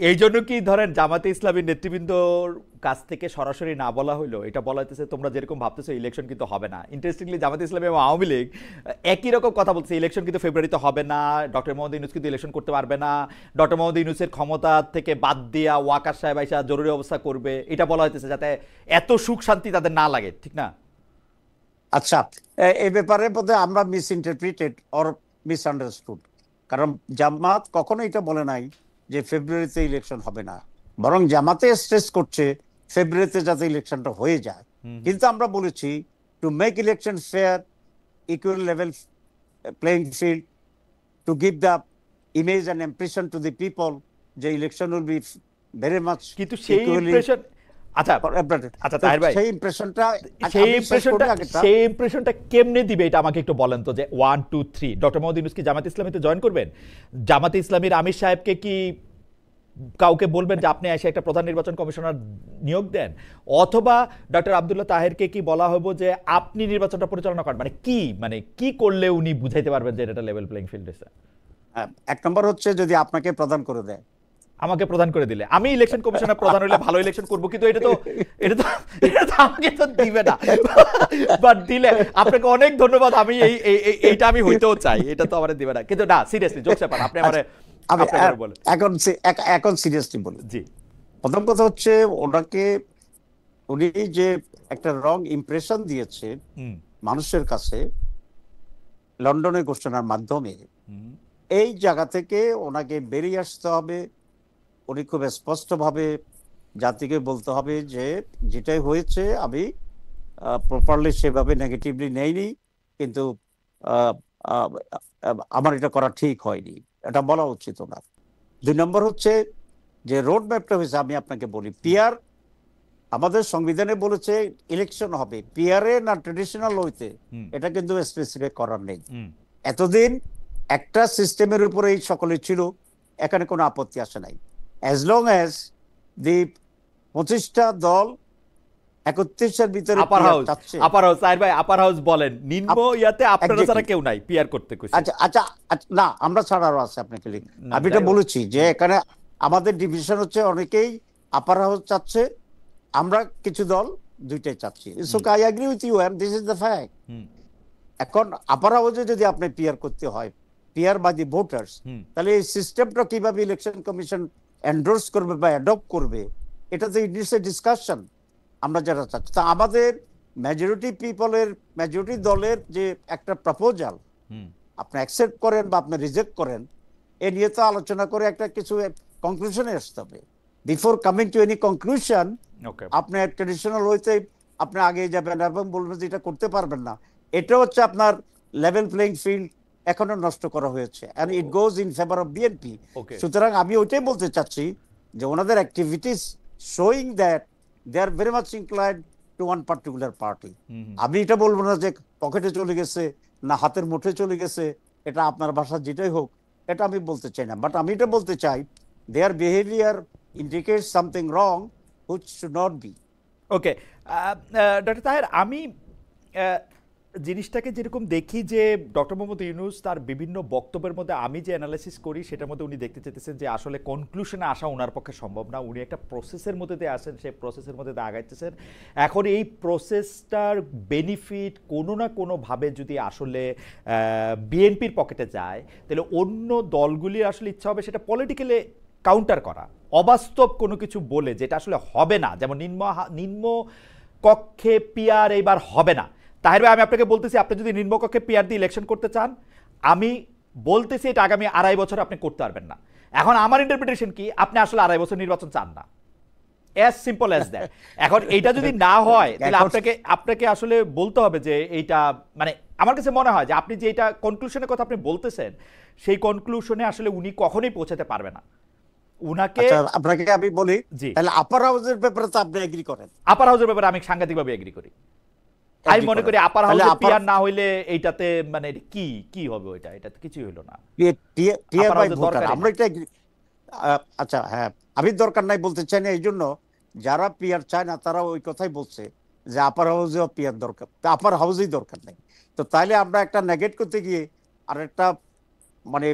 এই জন্য কি ধরেন জামাতে ইসলামী নেতৃবৃন্দর কাছ থেকে সরাসরি না বলা হলো, এটা বলা হইতেছে তোমরা যেরকম ভাবতেছো ইলেকশন কিন্তু হবে না। ইন্টারেস্টিংলি জামাতে ইসলামী এবং আওয়ামী লীগ একই রকম কথা বলছে, ইলেকশন কিন্তু ফেব্রুয়ারিতে হবে না, ডক্টর মোহাম্মদ ইউনূস কিন্তু ইলেকশন করতে পারবে না, ডক্টর মোহাম্মদ ইউনূসের ক্ষমতা থেকে বাদ দিয়া ওয়াকার সাহেব আইসা জরুরি অবস্থা করবে, এটা বলা হইতেছে যাতে এত সুখ শান্তি তাদের না লাগে, ঠিক না? আচ্ছা, এই ব্যাপারে বোধহয় আমরা মিস ইন্টারপ্রিটেড অর মিসআন্ডারস্টুড, কারণ জামাত কখনো এটা বলে নাই যে ফেব্রুয়ারিতে ইলেকশন হবে না, বরং জামাতে স্ট্রেস করছে ফেব্রুয়ারিতে যাতে ইলেকশনটা হয়ে যায়। কিন্তু আমরা বলেছি to make election fair, equal level playing field, to give the image and impression to the people যে election will be very much, কিন্তু সেই ইমপ্রেশন, আচ্ছা তাহির ভাই, সেই ইমপ্রেশনটা কেমনে দিবে এটা আমাকে একটু বলেন তো, যে 1 2 3 ডক্টর মোহাম্মদ ইউনূস কি জামাতে ইসলামীতে জয়েন করবেন? জামাতে ইসলামীর আমির সাহেবকে কি কাউকে বলবেন যে আপনি এসে একটা প্রধান নির্বাচন কমিশনার নিয়োগ দেন, অথবা ডক্টর আব্দুল্লাহ তাহেরকে কি বলা হবে যে আপনি নির্বাচনটা পরিচালনা করেন? মানে কি করলে উনি বুঝাইতে পারবেন যে এটা লেভেল প্লেইং ফিল্ড? এক নম্বর হচ্ছে যদি আপনাকে প্রদান করে দেয়, আমাকে প্রদান করে দিলে আমি ইলেকশন কমিশনার প্রধান হইলে ভালো ইলেকশন করব, কিন্তু এটা তো আমাকে তো দিবে না, বাট দিলে আপনাকে অনেক ধন্যবাদ, আমি এইটা আমি হইতেও চাই, এটা তো আমারে দিবে না, কিন্তু না সিরিয়াসলি জোকস ব্যাপার, আপনি আমারে এখন সিরিয়াসলি বলি। জি, প্রথম কথা হচ্ছে ওনাকে, উনি যে একটা রং ইমপ্রেশন দিয়েছে মানুষের কাছে লন্ডনের ঘোষণার মাধ্যমে, এই জায়গা থেকে ওনাকে বেরিয়ে আসতে হবে। উনি খুব স্পষ্টভাবে জাতিকে বলতে হবে যে যেটাই হয়েছে আমি প্রপারলি সেভাবে নেগেটিভলি নেইনি, কিন্তু আমার এটা করা ঠিক হয়নি, এটা বলা উচিত ওনার। 2 নম্বর হচ্ছে যে রোড ম্যাপটা হয়েছে, আমি আপনাকে বলি, পিআর আমাদের সংবিধানে বলেছে ইলেকশন হবে, পিআরএ না ট্রেডিশনাল ওয়েতে, এটা কিন্তু স্পেসিফিক করার নেই। এতদিন একটা সিস্টেমের উপরে এই সকলে ছিল, এখানে কোনো আপত্তি আসে নাই, as long as the 25টা দল 31-এর ভিতরে আপার হাউস সাইর ভাই, আপার হাউস বলেন নিম্ন ইয়াতে আপনারা ছাড়া কেউ নাই পিআর করতে কইছে। আচ্ছা না, আমরা ছাড়া আরো আছে, আপনাকে লিখি, আমি এটা বলেছি যে এখানে আমাদের ডিভিশন হচ্ছে, অনেকেই আপার হাউস চাচ্ছে, আমরা কিছু দল দুইটাই চাচ্ছি। So I agree with you and this is the fact. এখন আপার হাউসে যদি আপনি পিআর করতে হয়, পিআর বাই দি ভোটার্স, তাহলে এই সিস্টেমটা কিভাবে ইলেকশন কমিশন এন্ডোর্স করবে বা অ্যাডপ্ট করবে, এটা তো ইটস এ ডিসকাশন আমরা যারা চাচ্ছি। তা আমাদের মেজরিটি দলের যে একটা প্রপোজাল আপনি অ্যাকসেপ্ট করেন বা আপনি রিজেক্ট করেন, এ নিয়ে তো আলোচনা করে একটা কিছু কনক্লুশনে আসতে হবে। Before coming to any conclusion আপনি ট্রেডিশনাল ওয়েতে আপনি আগে যাবেন এবং বলবেন যে এটা করতে পারবেন না, এটা হচ্ছে আপনার লেভেল প্লেইং ফিল্ড এখনো নষ্ট করা হয়েছে, and it goes in favor of BNP. সুতরাং আমি ওইটাই বলতে চাচ্ছি যে ওনাদের activities showing that they are very much inclined to one particular party. আমি এটা বলবো না যে পকেটে চলে গেছে না হাতের মুঠে চলে গেছে, এটা আপনার ভাষা যেটাই হোক, এটা আমি বলতে চাই না, বাট আমি এটা বলতে চাই their behavior indicates something wrong which should not be. Okay, doctor Taher, আমি জিনিসটাকে যেরকম দেখি যে ডক্টর মোহাম্মদ ইউনূস তার বিভিন্ন বক্তব্যের মধ্যে আমি যে অ্যানালাইসিস করি সেটার মধ্যে উনি দেখতে চেয়েছেন যে আসলে কনক্লুশনে আসা ওনার পক্ষে সম্ভব না, উনি একটা প্রসেসের মধ্যে দিয়ে আসেন, সেই প্রসেসের মধ্যে দিয়ে আগাইতেছেন। এখন এই প্রসেসটার বেনিফিট কোনো না কোনোভাবে যদি আসলে বিএনপির পকেটে যায়, তাহলে অন্য দলগুলির আসলে ইচ্ছা হবে সেটা পলিটিক্যালি কাউন্টার করা, অবাস্তব কোনো কিছু বলে যেটা আসলে হবে না, যেমন নিম্ন কক্ষে পিআর এইবার হবে না। তাহের ভাই, আমি আপনাকে বলতেছি, আপনি যদি নিম্নকক্ষে পিআর দিয়ে ইলেকশন করতে চান, আমি বলতেছি এটা আগামী 2.5 বছর আপনি করতে পারবেন না। এখন আমার ইন্টারপ্রিটেশন কি, আপনি আসলে 2.5 বছর নির্বাচন চান না, অ্যাজ সিম্পল অ্যাজ দ্যাট। এখন এইটা যদি না হয় তাহলে আপনাকে আসলে বলতে হবে যে এইটা, মানে আমার কাছে মনে হয় যে আপনি যে এটা কনক্লুশনের কথা আপনি বলতেছেন, সেই কনক্লুশনে আসলে উনি কখনোই পৌঁছাতে পারবে না। উনাকে আপনাকে আমি বলি, তাহলে আপার হাউসের ব্যাপারে তো আপনি এগ্রি করেন? আপার হাউসের ব্যাপারে আমি সাংঘাতিকভাবে এগ্রি করি। আমি মনে করি আপার হাউসে পিআর না হইলে এইটাতে মানে কি হবে, ওইটা এটাতে কিছুই হলো না। আমরা এটা, আচ্ছা হ্যাঁ, আমি দরকার নাই বলতে চাই না, এই জন্য যারা পিআর চায় না তারা ওই কথাই বলছে যে আপার হাউসেও পিআর দরকার, আপার হাউসেই দরকার নেই। তো তাইলে আমরা একটা নেগেট করতে গিয়ে আর একটা মানে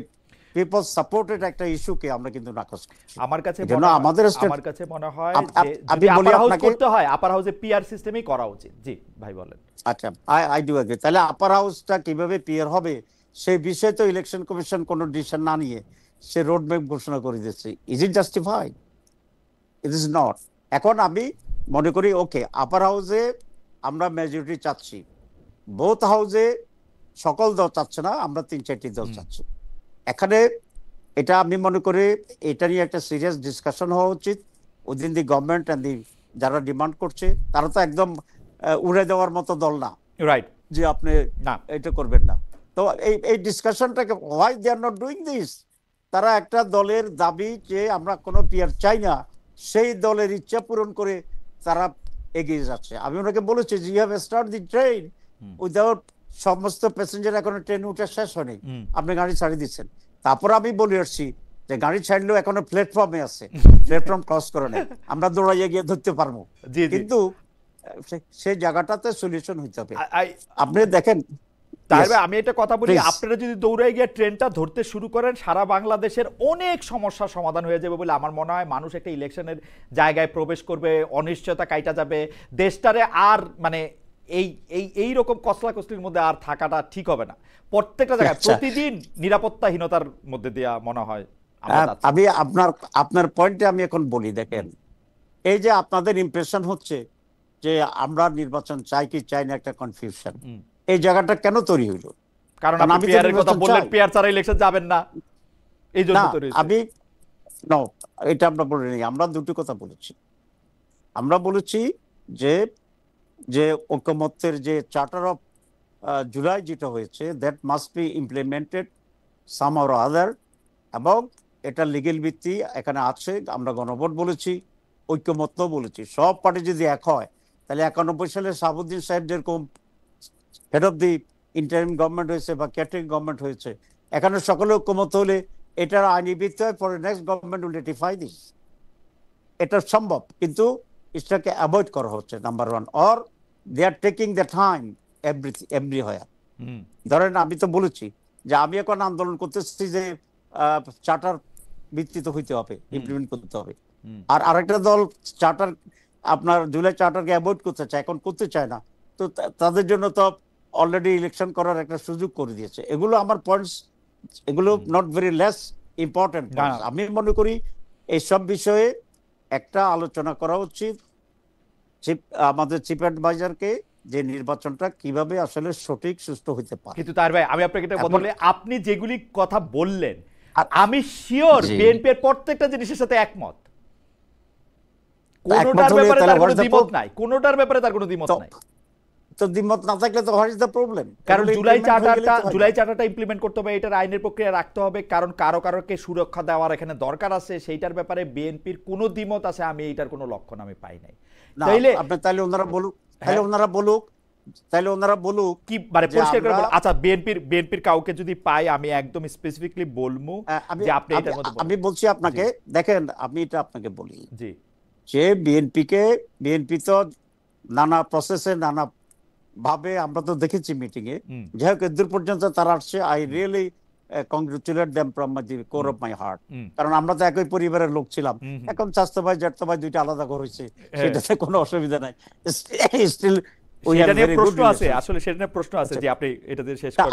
পিপল সাপোর্টেড একটা ইস্যুকে আমরা কিন্তু নাকচ করছি। আমার কাছে মনে হয় যে আমি বলি আপনাকে করতে হয় আপার হাউসে পিআর সিস্টেমই করা উচিত। জি ভাই বলেন। আচ্ছা, আই ডু এগ্রি। তাহলে আপার হাউসটা কিভাবে পিআর হবে সেই বিষয়ে তো ইলেকশন কমিশন কোনো ডিসিশন না নিয়ে সে রোড ম্যাপ ঘোষণা করে দিয়েছে। Is it justified? It is not. এখন আমি মনে করি ওকে, আপার হাউসে আমরা মেজরিটি চাচ্ছি, বোথ হাউসে সকল দল চাচ্ছে না, আমরা 3-4টি দল চাচ্ছি। এখানে এটা আমি মনে করি এটা নিয়ে একটা সিরিয়াস ডিসকাশন হওয়া উচিত within the government and the যারা ডিমান্ড করছে, তারা তো একদম উড়ে দেওয়ার মতো দল না, রাইট, যে আপনি এটা করবেন না। তো এই ডিসকাশনটাকে, why they are not doing this, তারা একটা দলের দাবি যে আমরা কোনো পিআর চাই না, সেই দলের ইচ্ছা পূরণ করে তারা এগিয়ে যাচ্ছে। আমি ওনাকে বলেছি যে you have start the train without, সমস্ত প্যাসেঞ্জার এখনো ট্রেন উঠে শেষ হয়নি, আপনি গাড়ি ছাড়িয়ে দিচ্ছেন। তারপর আমি বলে আসছি যে গাড়ি ছাড়লেও এখনো প্ল্যাটফর্মে আছে, প্ল্যাটফর্ম ক্রস করে নেই, আমরা দৌড়াইয়া গিয়ে ধরতে পারবো, কিন্তু সেই জায়গাটাতে সলিউশন হইতে হবে। আপনি দেখেন, আমি একটা কথা বলি, আপনারা যদি দৌড়াই গিয়ে ট্রেনটা ধরতে শুরু করেন, সারা বাংলাদেশের অনেক সমস্যার সমাধান হয়ে যাবে বলে আমার মনে হয়। মানুষ একটা ইলেকশনের জায়গায় প্রবেশ করবে, অনিশ্চয়তা কাইটা যাবে, দেশটারে আর মানে এই রকম কসলাকসলির মধ্যে আর থাকাটা ঠিক হবে না। প্রত্যেকটা জায়গায় প্রতিদিন নিরাপত্তাহীনতার মধ্যে দিয়া মনে হয়। আমি আপনার পয়েন্টে আমি এখন বলি, দেখেন এই যে আপনাদের ইমপ্রেশন হচ্ছে যে আমরা নির্বাচন চাই কি চাই না, একটা কনফিউশন, এই জায়গাটা কেন তৈরি হইল? কারণ আপনি পিআরের কথা বললেন, পিআর ছাড়া ইলেকশন যাবেন না, এই জন্য তৈরি হইছে। আমি নো, এটা আমরা বলিনি, আমরা দুটো কথা বলেছি। আমরা বলেছি যে ঐকমত্যের যে চার্টার অফ জুলাই যেটা হয়েছে, that must be implemented some or other, এবং এটা লিগেল ভিত্তি এখানে আছে। আমরা গণভোট বলেছি, ঐক্যমত্য বলেছি, সব পার্টি যদি এক হয় তাহলে 91 সালে শাহাবুদ্দিন সাহেব যেরকম head of the interim government হয়েছে বা ক্যাটারিং গভর্নমেন্ট হয়েছে, এখানে সকলে ঐক্যমত্য হলে এটার আইনি ভিত্তি হয়, পরে next government will ratify this. এটা সম্ভব, কিন্তু এটাকে অ্যাভয়েড করা হচ্ছে, number one. Or they are taking the time everywhere. ধরেন আমি তো বলেছি যে আমি এখন আন্দোলন করতেছি যে চার্টার ভিত্তিতে হইতে হবে, ইমপ্লিমেন্ট করতে হবে, আর আরেকটা দল চার্টার আপনার জুলাই চার্টারকে অ্যাভয়েড করতে চায়, এখন করতে চায় না, তো তাদের জন্য তো অলরেডি ইলেকশন করার একটা সুযোগ করে দিয়েছে। এগুলো আমার পয়েন্টস, এগুলো নট ভেরি লেস ইম্পর্টেন্ট। আমি মনে করি এইসব বিষয়ে একটা আলোচনা করা উচিত আমাদের চিফ অ্যাডভাইজারকে, যে নির্বাচনটা কিভাবে আসলে সঠিক সুষ্ঠু হইতে পারে। কিন্তু তার ভাই, আমি আপনাকে এটা বললে, আপনি যেগুলি কথা বললেন আমি শিওর বিএনপির প্রত্যেকটা জিনিসের সাথে একমত, কোনোটার ব্যাপারে তার কোনো দ্বিমত নাই, কোনোটার ব্যাপারে তার কোনো দ্বিমত নাই। তো দ্বিমত না থাকলে তো হোয়াট ইজ দ্য প্রবলেম? কারণ জুলাই চার্টারটা ইমপ্লিমেন্ট করতে হবে, এটার আইনের প্রক্রিয়া রাখতে হবে, কারণ কারোকে সুরক্ষা দেওয়ার এখানে দরকার আছে, সেইটার ব্যাপারে বিএনপির কোনো দ্বিমত আছে আমি এইটার কোনো লক্ষণ আমি পাই নাই। তাইলে আপনি তাহলে ওনারা বলুক কি মানে পরিষ্কার করে বলুন। আচ্ছা, বিএনপির কাউকে যদি পাই আমি একদম স্পেসিফিকলি বলবো যে আপনি এটার মধ্যে আমি বলছি আপনাকে, দেখেন আমি এটা আপনাকে বলি জি, যে বিএনপি তো নানা প্রসেসে নানা ভাবে আমরা তো দেখেছি মিটিং এ, যাই হোক দূর পর্যন্ত তারা আসছে। I really congratulate them from the core of my heart, কারণ আমরা তো একই পরিবারের লোক ছিলাম। এখন চাচতো ভাই জ্যাঠতো ভাই দুইটা আলাদা ঘর হয়েছে, সেটাতে কোনো অসুবিধা নাই। স্টিল সেটা নিয়ে প্রশ্ন আছে, আসলে সেটা নিয়ে প্রশ্ন আছে যে আপনি এটা দিয়ে শেষ করেন।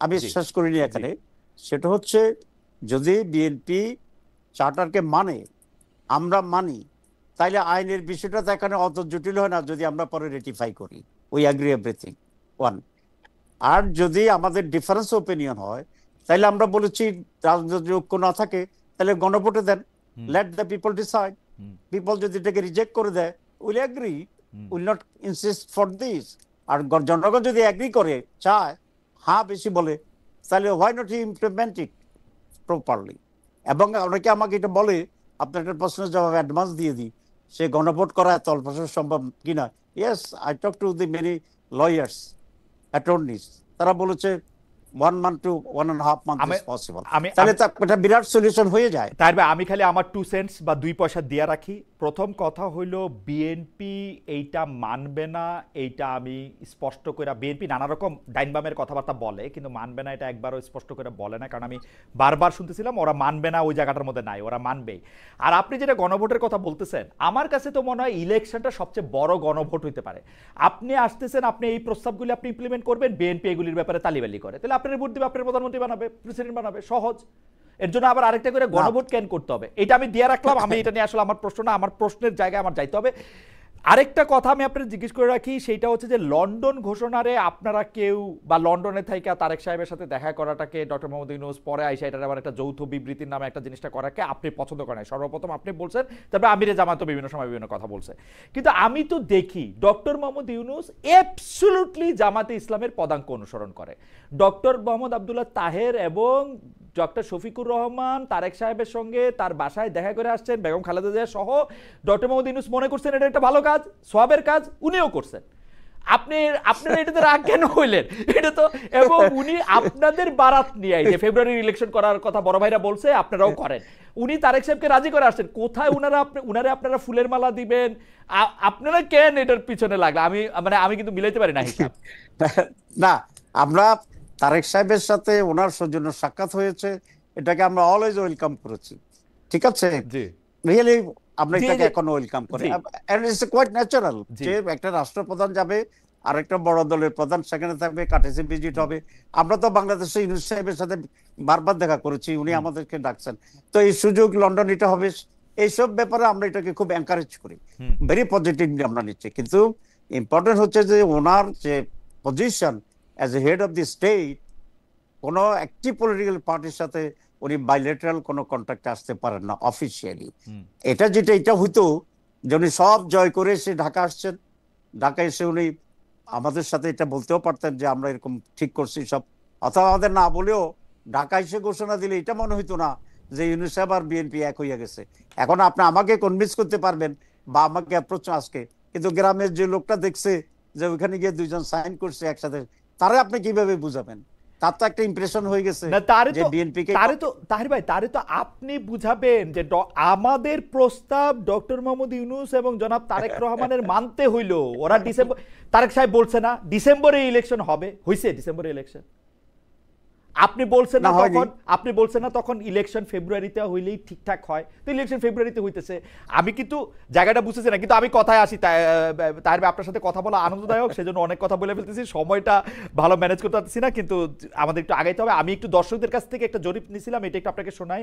আমি শেষ করিনি এখানে। সেটা হচ্ছে যদি বিএনপি চার্টারকে মানে, আমরা মানি, তাইলে আইনের বিষয়টা তো এখানে অত জটিল হয় না যদি আমরা পরে রেটিফাই করি, উই অ্যাগ্রি এভরিথিং ওয়ান। আর যদি আমাদের ডিফারেন্স ওপিনিয়ন হয়, তাহলে আমরা বলেছি রাজনৈতিক ঐক্য না থাকে তাহলে গণভোটে দেন, let the people decide. People যদি এটাকে রিজেক্ট করে দেয়, will agree, will not insist for this. আর জনগণ যদি অ্যাগ্রি করে, চায়, হ্যাঁ বেশি বলে, তাহলে why not implement it properly. এবং অনেকে আমাকে এটা বলে, আপনার একটা প্রশ্নের জবাব অ্যাডভান্স দিয়ে দিই, সে গণভোট করা এত অল্প সম্ভব কিনা। Yes, I talk to the many lawyers, অ্যাটর্নিস, তারা বলেছে 1 month to 1.5 months is possible। তাহলে তো একটা বিরাট সলিউশন হয়ে যায়। তার ভাই আমি খালি আমার 2 সেন্টস বা 2 পয়সা দিয়া রাখি। প্রথম কথা হইল বিএনপি এইটা মানবে না, এইটা আমি স্পষ্ট করে, বিএনপি নানা রকম ডাইনবামের কথাবার্তা বলে কিন্তু মানবে না এটা একবারও স্পষ্ট করে বলে না, কারণ আমি বারবার শুনতেছিলাম ওরা মানবে না, ওই জায়গাটার মধ্যে নাই, ওরা মানবেই। আর আপনি যেটা গণভোটের কথা বলতেছেন, আমার কাছে তো মনে হয় ইলেকশনটা সবচেয়ে বড় গণভোট হইতে পারে। আপনি আসতেছেন, আপনি এই প্রস্তাবগুলি আপনি ইমপ্লিমেন্ট করবেন, বিএনপি এগুলির ব্যাপারে তালিবালি করে, তাহলে আপনার ভোট দিবে, আপনার প্রধানমন্ত্রী বানাবে, প্রেসিডেন্ট বানাবে, সহজ। এর জন্য আবার আরেকটা করে গণভোট কেন করতে হবে, এটা আমি দিয়ে রাখলাম। আমি এটা নিয়ে আসলে আমার প্রশ্ন না, আমার প্রশ্নের জায়গায় আমার যাইতে হবে। আরেকটা কথা আমি আপনার জিজ্ঞেস করে রাখি, সেটা হচ্ছে যে লন্ডন ঘোষণারে আপনারা কেউ, বা লন্ডনে থেকে তারেক সাহেবের সাথে দেখা করাটাকে ডক্টর মোহাম্মদ ইউনূস পরে আইসা এটার আবার একটা যৌথ বিবৃতির নামে একটা জিনিসটা করাকে আপনি পছন্দ করেন। সর্বপ্রথম আপনি বলছেন, তারপরে আমিরে জামাত বিভিন্ন সময় বিভিন্ন কথা বলছে, কিন্তু আমি তো দেখি ডক্টর মোহাম্মদ ইউনূস অ্যাবসলিউটলি জামাতে ইসলামের পদাঙ্ক অনুসরণ করে। ডক্টর মোহাম্মদ আব্দুল্লাহ তাহের এবং ডক্টর শফিকুর রহমান তারেক সাহেবের সঙ্গে তার বাসায় দেখা করে আসছেন, বেগম খালেদা জিয়া সহ। ডক্টর মোহাম্মদ ইউনূস মনে করছেন এটা একটা ভালো কাজ, সওয়াবের কাজ, উনিও করছেন। আপনারা এটাতে রাগ কেন হইলেন? এটা তো, এবং উনি আপনাদের বারাত নিয়ে যে ফেব্রুয়ারির ইলেকশন করার কথা বড় ভাইরা বলছে, আপনারাও করেন। উনি তারেক সাহেবকে রাজি করে আসছেন, কোথায় উনারে আপনারা ফুলের মালা দিবেন? আপনারা কেন এটার পিছনে লাগলে? আমি কিন্তু মিলাইতে পারি না হিসাব। না, আমরা তারেক সাহেবের সাথে ওনার সৌজন্য সাক্ষাৎ হয়েছে, এটাকে আমরা অলওয়েজ ওয়েলকাম করেছি, ঠিক আছে? রিয়েলি আমরা এটাকে এখন ওয়েলকাম করি, এন্ড ইটস কোয়াইট ন্যাচারাল যে একটা রাষ্ট্রপ্রধান যাবে আর একটা বড় দলের প্রধান সেখানে থাকবে, কাটেসি ভিজিট হবে। আমরা তো বাংলাদেশে ইউনূস সাহেবের সাথে বারবার দেখা করেছি, উনি আমাদেরকে ডাকছেন, তো এই সুযোগ লন্ডন এটা হবে, এইসব ব্যাপারে আমরা এটাকে খুব এনকারেজ করি, ভেরি পজিটিভলি আমরা নিচ্ছি। কিন্তু ইম্পর্টেন্ট হচ্ছে যে ওনার যে position as a head of the state, কোন একটি পলিটিক্যাল পার্টির সাথে উনি বাইলেটারাল কোনো কন্ট্যাক্টে আসতে পারেন না অফিসিয়ালি। এটা হইতো যে উনি সব জয় করে সে ঢাকা আসছেন, ঢাকা এসে উনি আমাদের সাথে এটা বলতেও পারতেন যে আমরা এরকম ঠিক করছি সব, অথবা আমাদের না বলেও ঢাকা এসে ঘোষণা দিলে এটা মনে হইতো না যে ইউনূস সাহেব আর বিএনপি এক হইয়া গেছে। এখন আপনি আমাকে কনভিন্স করতে পারবেন বা আমাকে অ্যাপ্রোচ আজকে, কিন্তু গ্রামের যে লোকটা দেখছে যে ওইখানে গিয়ে দুইজন সাইন করছে একসাথে, তারে আপনি কিভাবে বুঝাবেন? তার তো একটা ইমপ্রেশন হয়ে গেছে যে বিএনপিকে। তাহের ভাই, তারে তো আপনি বুঝাবেন যে আমাদের প্রস্তাব ডক্টর মোহাম্মদ ইউনূস এবং জনাব তারেক রহমানের মানতে হইল। ওরা ডিসেম্বর, তারেক সাহেব বলছে না ডিসেম্বরে ইলেকশন হবে, হইছে ডিসেম্বরে ইলেকশন। আপনি বলছেন না তখন ইলেকশন ফেব্রুয়ারিতে হইলেই ঠিকঠাক হয়, তো ইলেকশন ফেব্রুয়ারিতে হইতেছে। আমি কিন্তু জায়গাটা বুঝতেছি না, কিন্তু আমি কথায় আসি। তার আপনার সাথে কথা বলা আনন্দদায়ক, সেজন্য অনেক কথা বলে ফেলতেছি, সময়টা ভালো ম্যানেজ করতে পারতেছি না, কিন্তু আমাদের একটু আগাইতে হবে। আমি একটু দর্শকদের কাছ থেকে একটা জরিপ নিয়েছিলাম, এটা একটু আপনাকে শোনাই।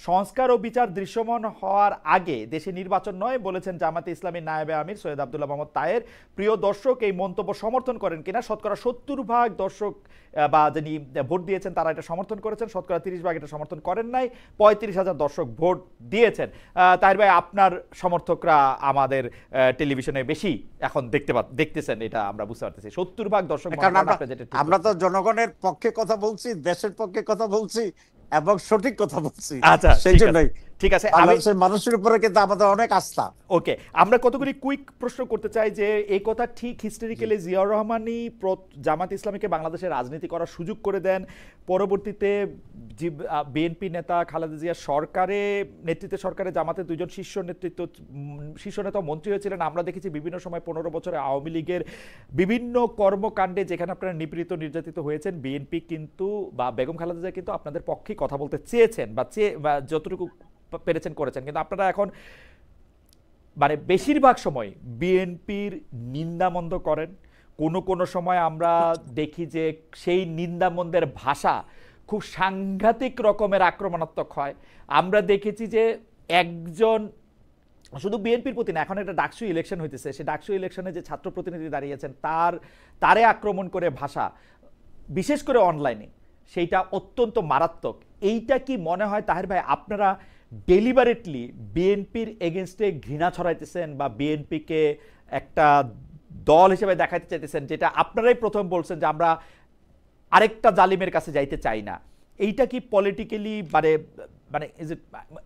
সংস্কার ও বিচার দৃশ্যমান হওয়ার আগে দেশে নির্বাচন নয় বলেছেন জামাতে ইসলামী নায়েবে আমির সৈয়দ আব্দুল্লাহ মোহাম্মদ তাহের। প্রিয় দর্শক, এই মন্তব্য সমর্থন করেন কিনা? শতকরা 70% দর্শক বা যিনি ভোট দিয়েছেন তারা এটা সমর্থন করেছেন, শতকরা 30% এটা সমর্থন করেন নাই, 35,000 দর্শক ভোট দিয়েছেন। তাহির ভাই, আপনার সমর্থকরা আমাদের টেলিভিশনে বেশি এখন দেখতেছেন, এটা আমরা বুঝতে পারতেছি। 70% দর্শক, আমরা তো জনগণের পক্ষে কথা বলছি, দেশের পক্ষে কথা বলছি এবং সঠিক কথা বলছি। আচ্ছা, সেই জন্যই ঠিক আছে, মানুষের উপরে কিন্তু আমাদের অনেক আস্থা। ওকে, আমরা কতগুলি কুইক প্রশ্ন করতে চাই যে এই কথা ঠিক হিস্টোরিক্যালি জিয়াউর রহমানই জামাত ইসলামীকে বাংলাদেশে রাজনীতি করার সুযোগ করে দেন, পরবর্তীতে বিএনপি নেতা খালেদা জিয়া নেতৃত্বে সরকারে জামাতের দুইজন শীর্ষ নেতা মন্ত্রী হয়েছিলেন। আমরা দেখেছি বিভিন্ন সময় 15 বছরে আওয়ামী লীগের বিভিন্ন কর্মকাণ্ডে যেখানে আপনারা নিপীড়িত নির্যাতিত হয়েছেন, বিএনপি কিন্তু বা বেগম খালেদা জিয়া কিন্তু আপনাদের পক্ষেই কথা বলতে চেয়েছেন বা যতটুকু পেরেছেন করেছেন, কিন্তু আপনারা এখন মানে বেশিরভাগ সময় বিএনপির নিন্দামন্দ করেন। কোনো সময় আমরা দেখি যে সেই নিন্দামন্দের ভাষা খুব সাংঘাতিক রকমের আক্রমণাত্মক হয়। আমরা দেখেছি যে একজন, শুধু বিএনপির প্রতি না, এখন একটা ডাকসু ইলেকশন হইতেছে, সেই ডাকসু ইলেকশনে যে ছাত্র প্রতিনিধি দাঁড়িয়েছেন তারে আক্রমণ করে ভাষা, বিশেষ করে অনলাইনে, সেইটা অত্যন্ত মারাত্মক। এইটা কি মনে হয় তাহের ভাই আপনারা ডেলিবারেটলি বিএনপির এগেনস্টে ঘৃণা ছড়াইতেছেন বা বিএনপিকে একটা দল হিসেবে দেখাতে চাইতেছেন, যেটা আপনারাই প্রথম বলছেন যে আমরা আরেকটা জালিমের কাছে যাইতে চাই না? এইটা কি পলিটিক্যালি মানে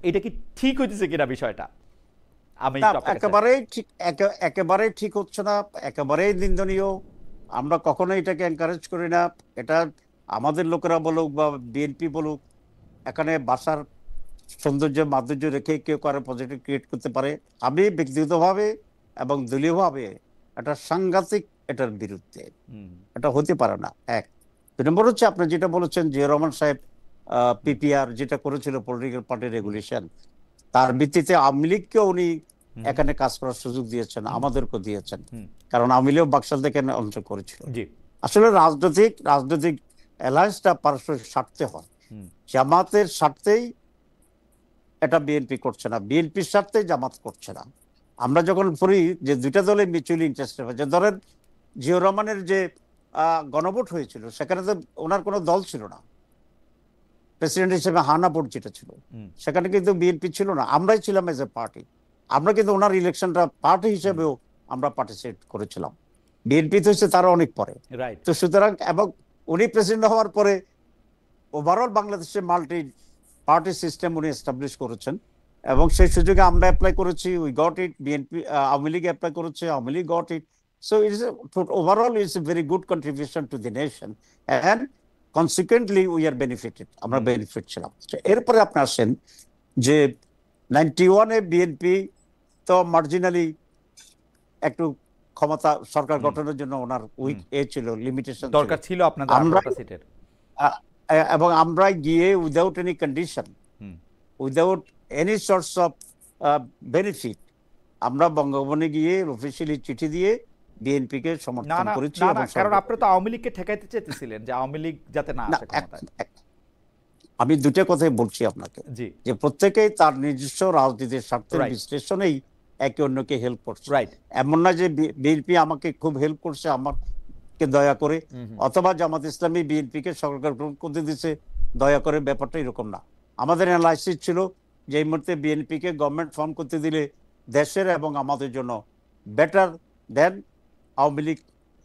এটা কি ঠিক হইতেছে কিনা বিষয়টা? আমি একেবারেই ঠিক হচ্ছে না, একেবারেই নিন্দনীয়। আমরা কখনো এটাকে এনকারেজ করি না। এটা আমাদের লোকেরা বলুক বা বিএনপি বলুক, এখানে ভাষার সৌন্দর্য মাধুর্য রেখে কেউ কারো পজিটিভ ক্রিয়েট করতে পারে। আমি ব্যক্তিগতভাবে এবং দলীয়ভাবে এটা সাংঘাতিক, এটার বিরুদ্ধে। এটা হতে পারে না। এক, 2 নম্বর হচ্ছে আপনি যেটা বলেছেন জিয়াউর রহমান সাহেব পিপিআর যেটা করেছিল, পলিটিক্যাল পার্টি রেগুলেশন, তার ভিত্তিতে আওয়ামী লীগকে উনি এখানে কাজ করার সুযোগ দিয়েছেন, আমাদেরকে দিয়েছেন, কারণ আওয়ামী লীগ বাকশাল থেকে অঞ্চল করেছিল। আসলে রাজনৈতিক অ্যালায়েন্সটা পারস্পরিক স্বার্থে হয়। জামাতের স্বার্থেই এটা বিএনপি করছে না, বিএনপির স্বার্থে জামাত করছে না। আমরা যখন পড়ি যে দুইটা দলের মিউচুয়ালি ইন্টারেস্টেড হয়, যে ধরেন জিয়াউর রহমানের যে গণভোট হয়েছিল, সেখানে তো ওনার কোনো দল ছিল না, প্রেসিডেন্ট হিসেবে হানা ভোট যেটা ছিল, সেখানে কিন্তু বিএনপি ছিল না, আমরাই ছিলাম এজ এ পার্টি। আমরা কিন্তু ওনার ইলেকশনটা পার্টি হিসেবেও আমরা পার্টিসিপেট করেছিলাম। বিএনপি তো হচ্ছে তারা অনেক পরে। তো সুতরাং, এবং উনি প্রেসিডেন্ট হওয়ার পরে ওভারঅল বাংলাদেশের মাল্টি পার্টি সিস্টেম উনি এস্টাবলিশ করেছেন, এবং সেই সুযোগে আমরা অ্যাপ্লাই করেছি, we got it. BNP Awami League apply করেছে, Awami League got it. So it is overall it's a very good contribution to the nation, and consequently we are benefited, আমরা বেনিফিট ছিলাম। এরপরে আপনি আসেন যে 91-এ বিএনপি তো মার্জিনালি একটু ক্ষমতা সরকার গঠনের জন্য ওনার উইক ছিল, লিমিটেশন দরকার ছিল আপনাদের সিটের, এবং আমরা গিয়ে without any condition, without any source of benefit, আমরা বঙ্গভবনে গিয়ে অফিসিয়ালি চিঠি দিয়ে বিএনপি কে সমর্থন করেছি। কারণ আপনারা তো আওয়ামী লীগকে ঠেকাইতে চেয়েছিলেন যে আওয়ামী লীগ যাতে না আসে ক্ষমতায়। আমি দুটো কথাই বলছি আপনাকে, যে প্রত্যেকেই তার নিজস্ব রাজনীতির স্বার্থের বিশ্লেষণেই একে অন্যকে হেল্প করছে। এমন না যে বিএনপি আমাকে খুব হেল্প করছে আমাকে দয়া করে, অথবা জামাত ইসলামী বিএনপি কে সরকার গ্রহণ করতে দিচ্ছে দয়া করে, ব্যাপারটা এরকম না। আমাদের অ্যানালাইসিস ছিল যে এই মুহূর্তে বিএনপি কে গভর্নমেন্ট ফর্ম করতে দিলে দেশের এবং আমাদের জন্য better then Awami League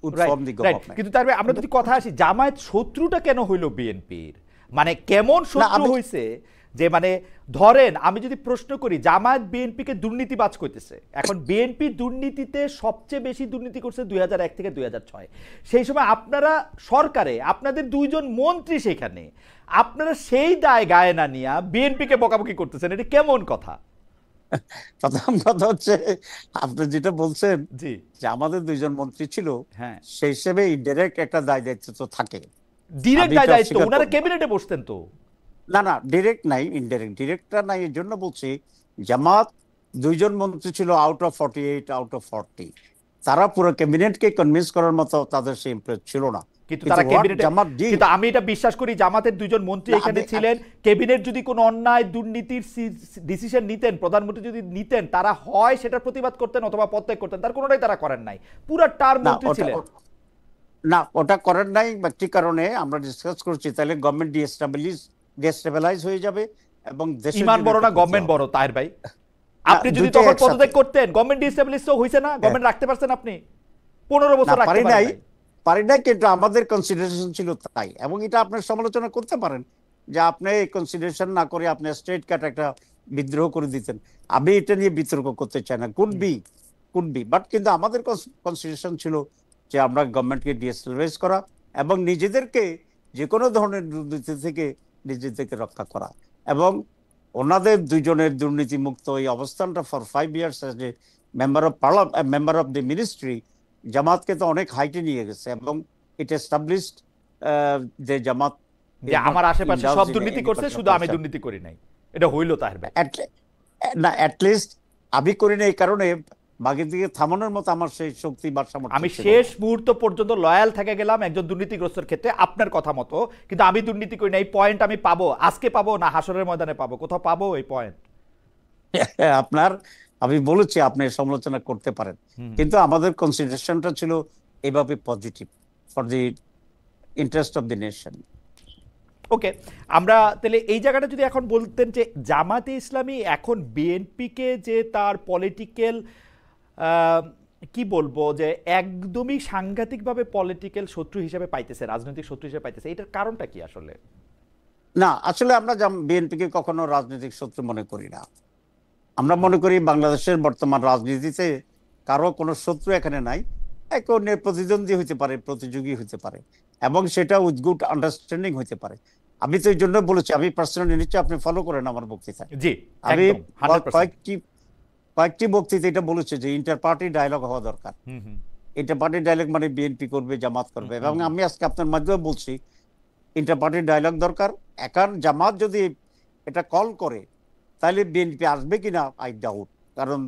would form the government. কিন্তু তারপরে আমরা যদি কথা আসি, জামায়াত শত্রুটা কেন হইল বিএনপির? মানে কেমন শত্রু হইছে যে, মানে ধরেন আমি যদি প্রশ্ন করি, জামায়াত বিএনপিকে দুর্নীতিবাজ কইতেছে, এখন বিএনপি দুর্নীতিতে সবচেয়ে বেশি দুর্নীতি করছে 2001 থেকে 2006। সেই সময় আপনারা সরকারে, আপনাদের 2 জন মন্ত্রী সেখানে, আপনারা সেই দায় গায়ে না নিয়ে বিএনপিকে বকাবকি করতেছেন, এটা কেমন কথা? প্রথম কথা হচ্ছে আপনি যেটা বলছেন যে আমাদের 2 জন মন্ত্রী ছিল, সেই হিসেবে ইনডাইরেক্ট একটা দায় দায়িত্ব তো থাকে। ডিরেক্ট দায় দায়িত্ব ওনারা ক্যাবিনেটে বসতেন তো। না, ডিরেক্ট নাই, ইনডাইরেক্ট। ডিরেক্টটা নাই, এর জন্য বলছি জামাত 2 জন মন্ত্রী ছিল আউট অফ 48, আউট অফ 40। তারা পুরো ক্যাবিনেটকে কনভিন্স করার মতো তাদের সেই ইমপ্রেস ছিল না। কিন্তু তারা ক্যাবিনেটে, কিন্তু আমি এটা বিশ্বাস করি জামাতের 2 জন মন্ত্রী এখানে ছিলেন, ক্যাবিনেট যদি কোনো অন্যায় দুর্নীতির ডিসিশন নিতেন, প্রধানমন্ত্রী যদি নিতেন, তারা হয় সেটার প্রতিবাদ করতেন অথবা পদত্যাগ করতেন, তার কোনোটাই তারা করেন নাই, পুরো টার্ম মন্ত্রী ছিলেন। না, ওটা করেন নাই একটি কারণে আমরা ডিসকাস করছি, তাহলে গভর্নমেন্ট ডিস্টেবিলাইজ হয়ে যাবে এবং দেশের ইমান জন্য বড় একটা না ক্ষতি গভর্নমেন্ট হবে। বড় তাহের ভাই? না, আপনি যদি দুইটাই তখন একসাথে। পদত্যাগ করতেন, গভর্নমেন্ট ডিস্টাবলিশ তো হইছে না, গভর্নমেন্ট রাখতে পারছেন আপনি 15 না, বছর রাখতে পারি পারেন নাই, নাই। পারি নাই, কিন্তু আমাদের কনসিডারেশন ছিল তাই, এবং এটা আপনার সমালোচনা করতে পারেন যে আপনি এই কনসিডারেশন না করে আপনি স্ট্রেট কাট একটা বিদ্রোহ করে দিতেন। আমি এটা নিয়ে বিতর্ক করতে চাই না, কুড বি, বাট কিন্তু আমাদের কনসিডারেশন ছিল যে আমরা গভর্নমেন্টকে ডিস্টেবিলাইজ করা এবং নিজেদেরকে যে কোনো ধরনের দুর্নীতি থেকে নিজেদেরকে রক্ষা করা, এবং ওনাদের দুইজনের দুর্নীতি মুক্ত এই অবস্থানটা for 5 years as a member of the ministry জামাতকে তো অনেক হাইটে নিয়ে গেছে, এবং ইট এস্টাবলিশড যে জামাত যে আমার আশেপাশে সব দুর্নীতি করছে, শুধু আমি দুর্নীতি করি নাই, এটা হইল তাহের ভাই? না, অ্যাটলিস্ট আমি করি না এই কারণে বাগের দিকে থামানোর মতো আমার সেই শক্তি বা সামর্থ্য আমি ছিল না। শেষ মুহূর্ত পর্যন্ত লয়াল থেকে গেলাম একজন দুর্নীতিগ্রস্তের ক্ষেত্রে, আপনার কথা মতো, কিন্তু আমি দুর্নীতি করি না। এই পয়েন্ট আমি পাবো, আজকে পাবো না হাসরের ময়দানে পাবো, কোথাও পাবো এই পয়েন্ট? আপনার, আমি বলেছি আপনি সমালোচনা করতে পারেন, কিন্তু আমাদের কনসিডারেশনটা ছিল এভাবে positive for the interest of the nation. Okay, আমরা তাহলে এই জায়গাটা যদি এখন বলতেন যে জামাতে ইসলামী এখন বিএনপিকে যে তার পলিটিক্যাল, কি বলবো, যে একদমই সাংঘাতিকভাবে পলিটিক্যাল শত্রু হিসেবে পাইতেছে, রাজনৈতিক শত্রু হিসেবে পাইতেছে, এটার কারণটা কি আসলে? না, আসলে আমরা বিএনপিকে কখনো রাজনৈতিক শত্রু মনে করি না। আমরা মনে করি বাংলাদেশের বর্তমান রাজনীতিতে কারো কোনো শত্রু এখানে নাই, এক অন্যের প্রতিদ্বন্দ্বী হতে পারে, প্রতিযোগী হতে পারে, এবং সেটা উইথ গুড আন্ডারস্ট্যান্ডিং হতে পারে। আমি তো এই জন্য বলেছি, আমি পার্সোনালি নিশ্চয় আপনি ফলো করেন আমার বক্তৃতা, জি আমি একদম 100%। কয়েকটি বক্তৃতা এটা বলেছে যে ইন্টার পার্টি ডায়লগ হওয়া দরকার। ইন্টার পার্টি ডায়লগ মানে বিএনপি করবে, জামাত করবে, এবং আমি আজকে আপনার মাধ্যমে বলছি ইন্টার পার্টি ডায়লগ দরকার। এখন জামাত যদি এটা কল করে তাহলে বিএনপি আসবে কিনা আই ডাউট, কারণ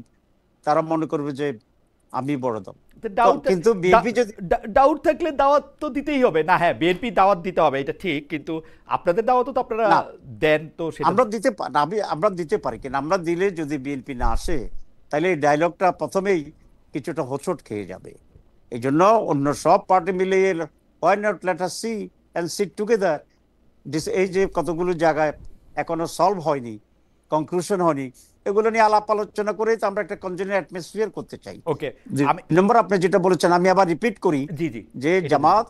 তারা মনে করবে যে আমি বড় দল। কিন্তু বিএনপি যদি ডাউট থাকলে দাওয়াত তো দিতেই হবে না? হ্যাঁ, বিএনপি দাওয়াত দিতে হবে, এটা ঠিক, কিন্তু আপনাদের দাওয়াতও তো আপনারা দেন, তো সেটা আমরা দিতে পারি কিনা, আমরা দিলে যদি বিএনপি না আসে তাহলে এই ডায়লগটা প্রথমেই কিছুটা হোঁচট খেয়ে যাবে। এই জন্য অন্য সব পার্টি মিলে why not let us see and sit together, এই যে কতগুলো জায়গায় এখনো সলভ হয়নি, কনক্লুশন হয়নি, এগুলো নিয়ে আলাপ আলোচনা করে তো আমরা একটা কনজেনিয়াল অ্যাটমসফিয়ার করতে চাই। ওকে, নম্বর আপনি যেটা বলেছেন আমি আবার রিপিট করি, জি জি, যে জামাত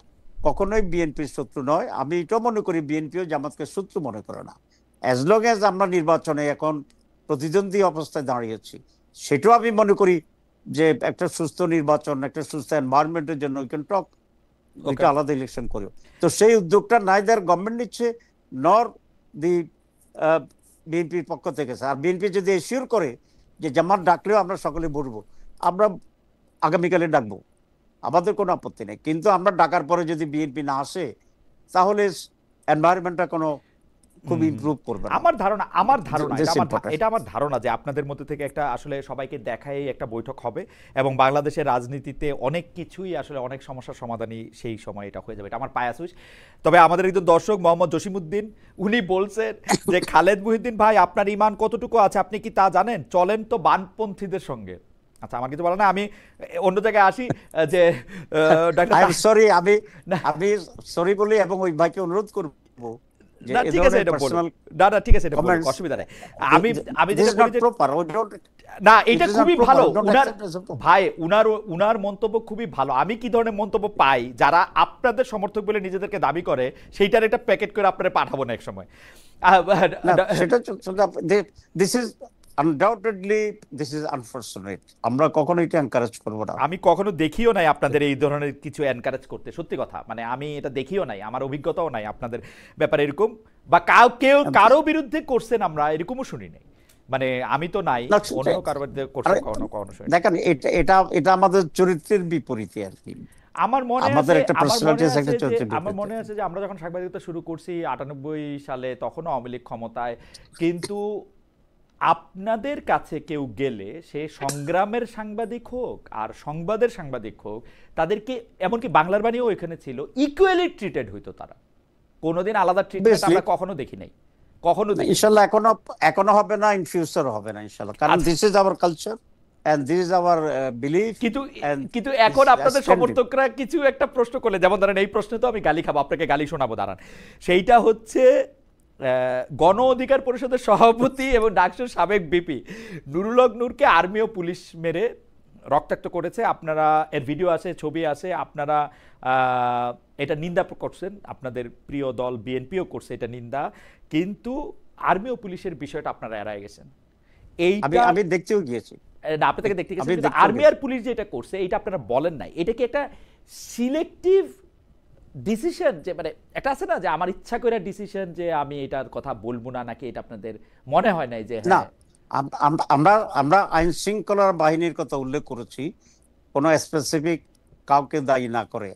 কখনোই বিএনপির শত্রু নয়। আমি এটাও মনে করি বিএনপিও জামাতকে শত্রু মনে করে না। অ্যাজ লং অ্যাজ আমরা নির্বাচনে এখন প্রতিদ্বন্দ্বী অবস্থায় দাঁড়িয়েছি, সেটাও আমি মনে করি যে একটা সুস্থ নির্বাচন, একটা সুস্থ এনভায়রনমেন্টের জন্য উই ক্যান টক, একটা আলাদা ইলেকশন করে। তো সেই উদ্যোগটা নাইদার গভর্নমেন্ট নিচ্ছে নর দি বিএনপির পক্ষ থেকে। আর বিএনপি যদি এশিওর করে যে জামাত ডাকলেও আমরা সকলে বসবো, আমরা আগামীকালে ডাকবো, আমাদের কোনো আপত্তি নেই। কিন্তু আমরা ডাকার পরে যদি বিএনপি না আসে তাহলে এনভায়রনমেন্টটা কোনো খুব ইমপ্রুভ করবে না। আমার ধারণা এটা আমার ধারণা যে আপনাদের মধ্যে থেকে একটা আসলে সবাইকে দেখাই একটা বৈঠক হবে, এবং বাংলাদেশের রাজনীতিতে অনেক কিছুই আসলে অনেক সমস্যার সমাধানই সেই সময় এটা হয়ে যাবে, এটা আমার পায়াস উইশ। তবে আমাদের একজন দর্শক মোহাম্মদ জসিমউদ্দিন, উনি বলছেন যে খালেদ মহিউদ্দিন ভাই, আপনার ঈমান কতটুকু আছে আপনি কি তা জানেন? চলেন তো বামপন্থীদের সঙ্গে। আচ্ছা, আমার কিছু বলা না, আমি অন্য জায়গায় আসি। যে সরি, আমি সরি বলি এবং ওই ভাইকে অনুরোধ করবো না, ঠিক আছে, এটা বলুন। না না, ঠিক আছে, এটা বলুন, অসুবিধা নেই। আমি যেটা বলি যে না, এটা খুবই ভালো ভাই, উনার মন্তব্য খুবই ভালো। আমি কি ধরনের মন্তব্য পাই যারা আপনাদের সমর্থক বলে নিজেদেরকে দাবি করে, সেইটার একটা প্যাকেট করে আপনারা পাঠাবো না এক সময়। Undoubtedly this is unfortunate, আমরা কখনো এটা এনকারেজ করব না। আমি কখনো দেখিও নাই আপনাদের এই ধরনের কিছু এনকারেজ করতে, সত্যি কথা, মানে আমি এটা দেখিও নাই, আমার অভিজ্ঞতাও নাই আপনাদের ব্যাপারে এরকম, বা কারো বিরুদ্ধে করছেন আমরা এরকমও শুনি নাই, মানে আমি তো নাই, অন্য কারো বিরুদ্ধে করছেন কখনো শুনি। দেখেন, এটা আমাদের চরিত্রের বিপরীতে আর কি। আমার মনে আছে যে আমরা যখন সাংবাদিকতা শুরু করছি 98 সালে, তখনও আওয়ামী লীগ ক্ষমতায়, কিন্তু আপনাদের কাছে কেউ গেলে সে সংগ্রামের সাংবাদিক হোক আর সংবাদের সাংবাদিক হোক, তাদেরকে এমনকি বাংলার বাণীও এখানে ছিল, ইকুয়ালি ট্রিটেড হইতো। তারা কোনোদিন আলাদা ট্রিটমেন্ট আমরা কখনো দেখি নাই, কখনো দেখি। ইনশাআল্লাহ এখনো হবে না, ইন ফিউচার হবে না ইনশাআল্লাহ, কারণ this is our culture and this is our belief. কিন্তু And কিন্তু এখন this আপনাদের stand it. সমর্থকরা কিছু একটা প্রশ্ন করলে, যেমন ধরেন এই প্রশ্নে তো আমি গালি খাবো, আপনাকে গালি শোনাবো, দাঁড়ান। সেইটা হচ্ছে গণ অধিকার পরিষদের সভাপতি এবং ডাকসুর সাবেক বিপি নুরুল হক নূরকে আর্মি ও পুলিশ মেরে রক্তাক্ত করেছে। আপনারা এর ভিডিও আছে, ছবি আছে, আপনারা এটা নিন্দা করছেন, আপনাদের প্রিয় দল বিএনপিও করছে এটা নিন্দা, কিন্তু আর্মি ও পুলিশের বিষয়টা আপনারা এড়ায় গেছেন। আমি দেখতেও গিয়েছি, আপনি থেকে দেখতে গেছেন, কিন্তু আর্মি আর পুলিশ যেটা করছে এইটা আপনারা বলেন নাই। এটা কি একটা সিলেক্টিভ ডিসিশন, যে মানে একটা আছে না যে আমার ইচ্ছা করে ডিসিশন যে আমি এটার কথা বলবো না, নাকি এটা আপনাদের মনে হয় নাই যে না আমরা আইন শৃঙ্খলা বাহিনীর কথা উল্লেখ করেছি, কোনো স্পেসিফিক কাউকে দায়ী না করে।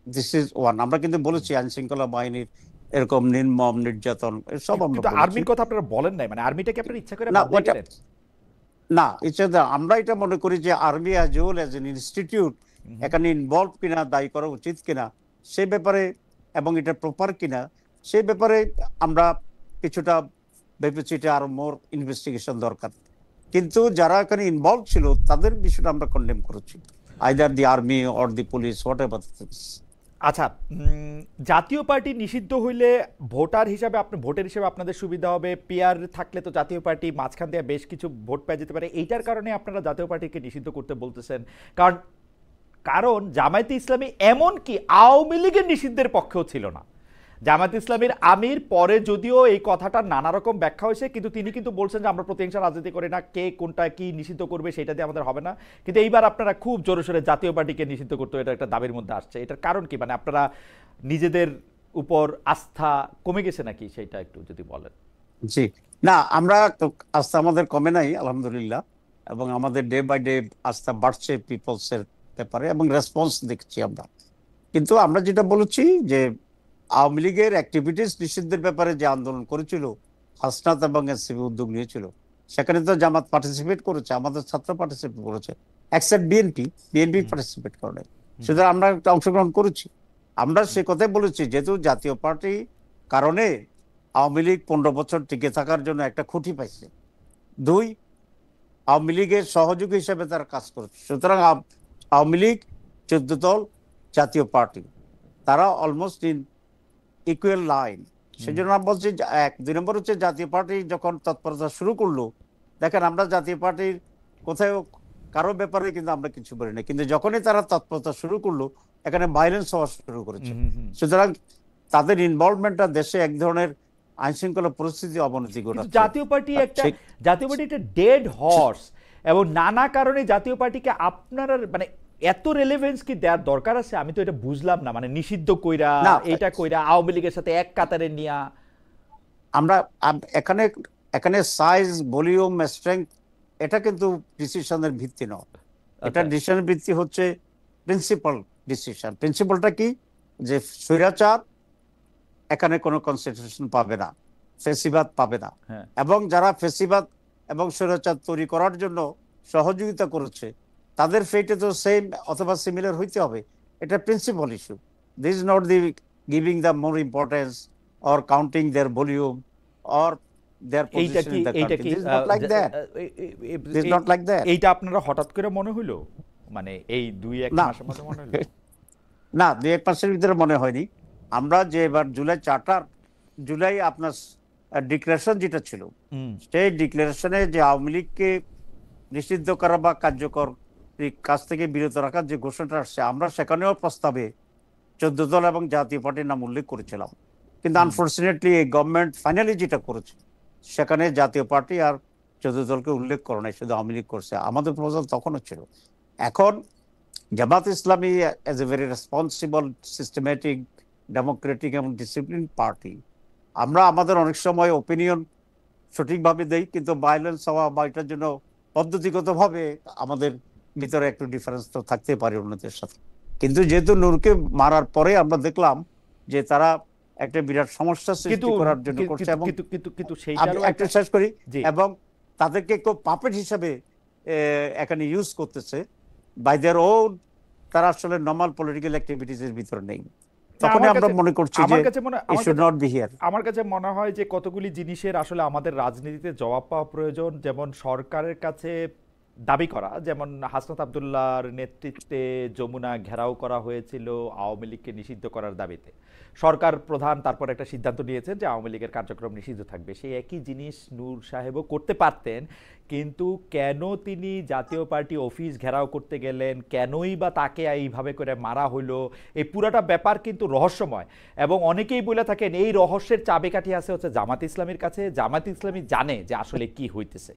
This is one. আমরা কিন্তু বলেছি আইন শৃঙ্খলা বাহিনীর এরকম নির্মম নির্যাতন সব আমরা বলেছি। আর্মির কথা আপনারা বলেন নাই, মানে আর্মিটাকে আপনারা ইচ্ছা করে না বাদ দিলেন? না, আমরা এটা মনে করি যে army as well as an institute এখানে ইনভলভ কিনা, দায়ী করা উচিত কিনা সেই ব্যাপারে, এবং এটা প্রপার কিনা সেই ব্যাপারে আমরা কিছুটা ভেবেছি এটা আরো মোর ইনভেস্টিগেশন দরকার। কিন্তু যারা এখানে ইনভলভ ছিল তাদের বিষয়টা আমরা কন্ডেম করেছি, either the army or the police, what ever. আচ্ছা, জাতীয় পার্টি নিষিদ্ধ হইলে ভোটার হিসাবে ভোটের হিসাবে আপনাদের সুবিধা হবে, পিআর থাকলে তো জাতীয় পার্টি মাঝখান দিয়ে বেশ কিছু ভোট পেয়ে যেতে পারে, এইটার কারণে আপনারা জাতীয় পার্টিকে নিষিদ্ধ করতে বলতেছেন। কারণ জামায়াতে ইসলামী এমনকি আওয়ামী লীগের নিষিদ্ধের পক্ষেও ছিল না। জামায়াতে ইসলামীর আমির পরে যদিও এই কথাটা নানা রকম ব্যাখ্যা হয়েছে, কিন্তু তিনি কিন্তু বলছেন যে আমরা প্রতিহিংসা রাজনীতি করি না, কে কোনটা কি নিষিদ্ধ করবে সেটা দিয়ে আমাদের হবে না। কিন্তু এইবার আপনারা খুব জোরে সোরে জাতীয় পার্টিকে নিষিদ্ধ করতে, এটা একটা দাবির মধ্যে আসছে। এটার কারণ কি? মানে আপনারা নিজেদের উপর আস্থা কমে গেছে নাকি, সেটা একটু যদি বলেন। জি না, আমরা আস্থা আমাদের কমে নাই আলহামদুলিল্লাহ, এবং আমাদের ডে বাই ডে আস্থা বাড়ছে পিপলস এর ব্যাপারে, এবং রেসপন্স দেখছি আমরা। কিন্তু আমরা যেটা বলেছি যে আওয়ামী লীগের অ্যাক্টিভিটিস নিষিদ্ধের ব্যাপারে যে আন্দোলন করেছিল হাসনাত এবং এনসিপি উদ্যোগ নিয়েছিল, সেখানে তো জামাত পার্টিসিপেট করেছে, আমাদের ছাত্র পার্টিসিপেট করেছে, এক্সেপ্ট বিএনপি পার্টিসিপেট করে নাই। সুতরাং আমরা একটা অংশগ্রহণ করেছি। আমরা সে কথাই বলেছি, যেহেতু জাতীয় পার্টি কারণে আওয়ামী লীগ 15 বছর টিকে থাকার জন্য একটা খুঁটি পাইছে, 2 আওয়ামী লীগের সহযোগী হিসেবে তারা কাজ করেছে। সুতরাং আওয়ামী লীগ 14 দল, জাতীয় পার্টি, তারা অলমোস্ট ইন ইকুয়াল লাইন। সেজন্য আমরা বলছি 2 নম্বর হচ্ছে জাতীয় পার্টি যখন তৎপরতা শুরু করলো, দেখেন আমরা জাতীয় পার্টির কোথাও কারো ব্যাপারে কিন্তু আমরা কিছু বলি না, কিন্তু যখনই তারা তৎপরতা শুরু করলো এখানে ভায়োলেন্স হওয়া শুরু করেছে। সুতরাং তাদের ইনভলভমেন্টটা দেশে এক ধরনের আইন শৃঙ্খলা পরিস্থিতি অবনতি ঘটাচ্ছে। জাতীয় পার্টি একটা ডেড হর্স, এবং নানা কারণে জাতীয় পার্টিকে আপনারা মানে এত রেলেভেন্স কি দেওয়ার দরকার আছে? আমি তো এটা বুঝলাম না, মানে নিষিদ্ধ কইরা এটা কইরা আওয়ামী লীগের সাথে এক কাতারে নিয়া। আমরা এখানে সাইজ, ভলিউম, স্ট্রেংথ এটা কিন্তু ডিসিশনের ভিত্তি নয়, এটা ডিসিশনের ভিত্তি হচ্ছে প্রিন্সিপাল ডিসিশন। প্রিন্সিপালটা কি? যে স্বৈরাচার এখানে কোনো কনসিডারেশন পাবে না, ফেসিবাদ পাবে না, এবং যারা ফেসিবাদ এবং স্বৈরাচার তৈরি করার জন্য সহযোগিতা করেছে তাদের ফেটে তো সেম অথবা সিমিলার হইতে হবে। এটা principal issue. This is not the giving the more importance or counting their volume or their position in the country. This is not like that. This is not like that. এইটা আপনারা হঠাৎ করে মনে হলো, মানে এই 2-1 মাসের মধ্যে মনে হলো? না, 2-1 মাসের ভিতরে মনে হয়নি। আমরা যে এবার জুলাই আপনার ডিক্লারেশন যেটা ছিল, সেই ডিক্লারেশনে যে আওয়ামী লীগকে নিষিদ্ধ করা বা কার্যকর কাজ থেকে বিরত রাখার যে ঘোষণাটা আসছে, আমরা সেখানেও প্রস্তাবে 14 দল এবং জাতীয় পার্টির নাম উল্লেখ করেছিলাম। কিন্তু আনফরচুনেটলি এই গভর্নমেন্ট ফাইনালি যেটা করেছে সেখানে জাতীয় পার্টি আর 14 দলকে উল্লেখ করে নাই, শুধু আওয়ামী লীগ করছে। আমাদের প্রপোজাল তখনও ছিল। এখন Jamaat Islami as a very responsible, systematic, Democratic এবং ডিসিপ্লিন পার্টি, আমরা আমাদের অনেক সময় ওপিনিয়ন সঠিকভাবে দেই, কিন্তু ভায়োলেন্স হওয়া বা এটার জন্য পদ্ধতিগতভাবে আমাদের ভিতরে একটু ডিফারেন্স তো থাকতে পারে অন্যদের সাথে। কিন্তু যেহেতু নূরকে মারার পরে আমরা দেখলাম যে তারা একটা বিরাট সমস্যা সৃষ্টি করার জন্য করছে, এবং আমি একটা শেষ করি, এবং তাদেরকে কেউ পাপেট হিসাবে এখানে ইউজ করতেছে বাই দেয়ার ওন, তারা আসলে নরমাল পলিটিক্যাল অ্যাক্টিভিটিস এর ভিতরে নেই। তখন আমরা মনে করছি যে it should not be here. আমার কাছে মনে হয় যে কতগুলি জিনিসের আসলে আমাদের রাজনীতিতে জবাব পাওয়া প্রয়োজন। যেমন সরকারের কাছে দাবি করা, যেমন হাসনাত আবদুল্লাহর নেতৃত্বে যমুনা ঘেরাও করা হয়েছিল আওয়ামী লীগকে নিষিদ্ধ করার দাবিতে। সরকার প্রধান তারপর একটা সিদ্ধান্ত নিয়েছেন যে আওয়ামী লীগের কার্যক্রম নিষিদ্ধ থাকবে। সেই একই জিনিস নূর সাহেবও করতে পারতেন, কিন্তু কেন তিনি জাতীয় পার্টি অফিস ঘেরাও করতে গেলেন, কেনই বা তাকে এইভাবে করে মারা হইলো, এই পুরাটা ব্যাপার কিন্তু রহস্যময়। এবং অনেকেই বলে থাকেন এই রহস্যের চাবিকাঠি আছে হচ্ছে জামাত ইসলামীর কাছে। জামাত ইসলামী জানে যে আসলে কি হইতেছে।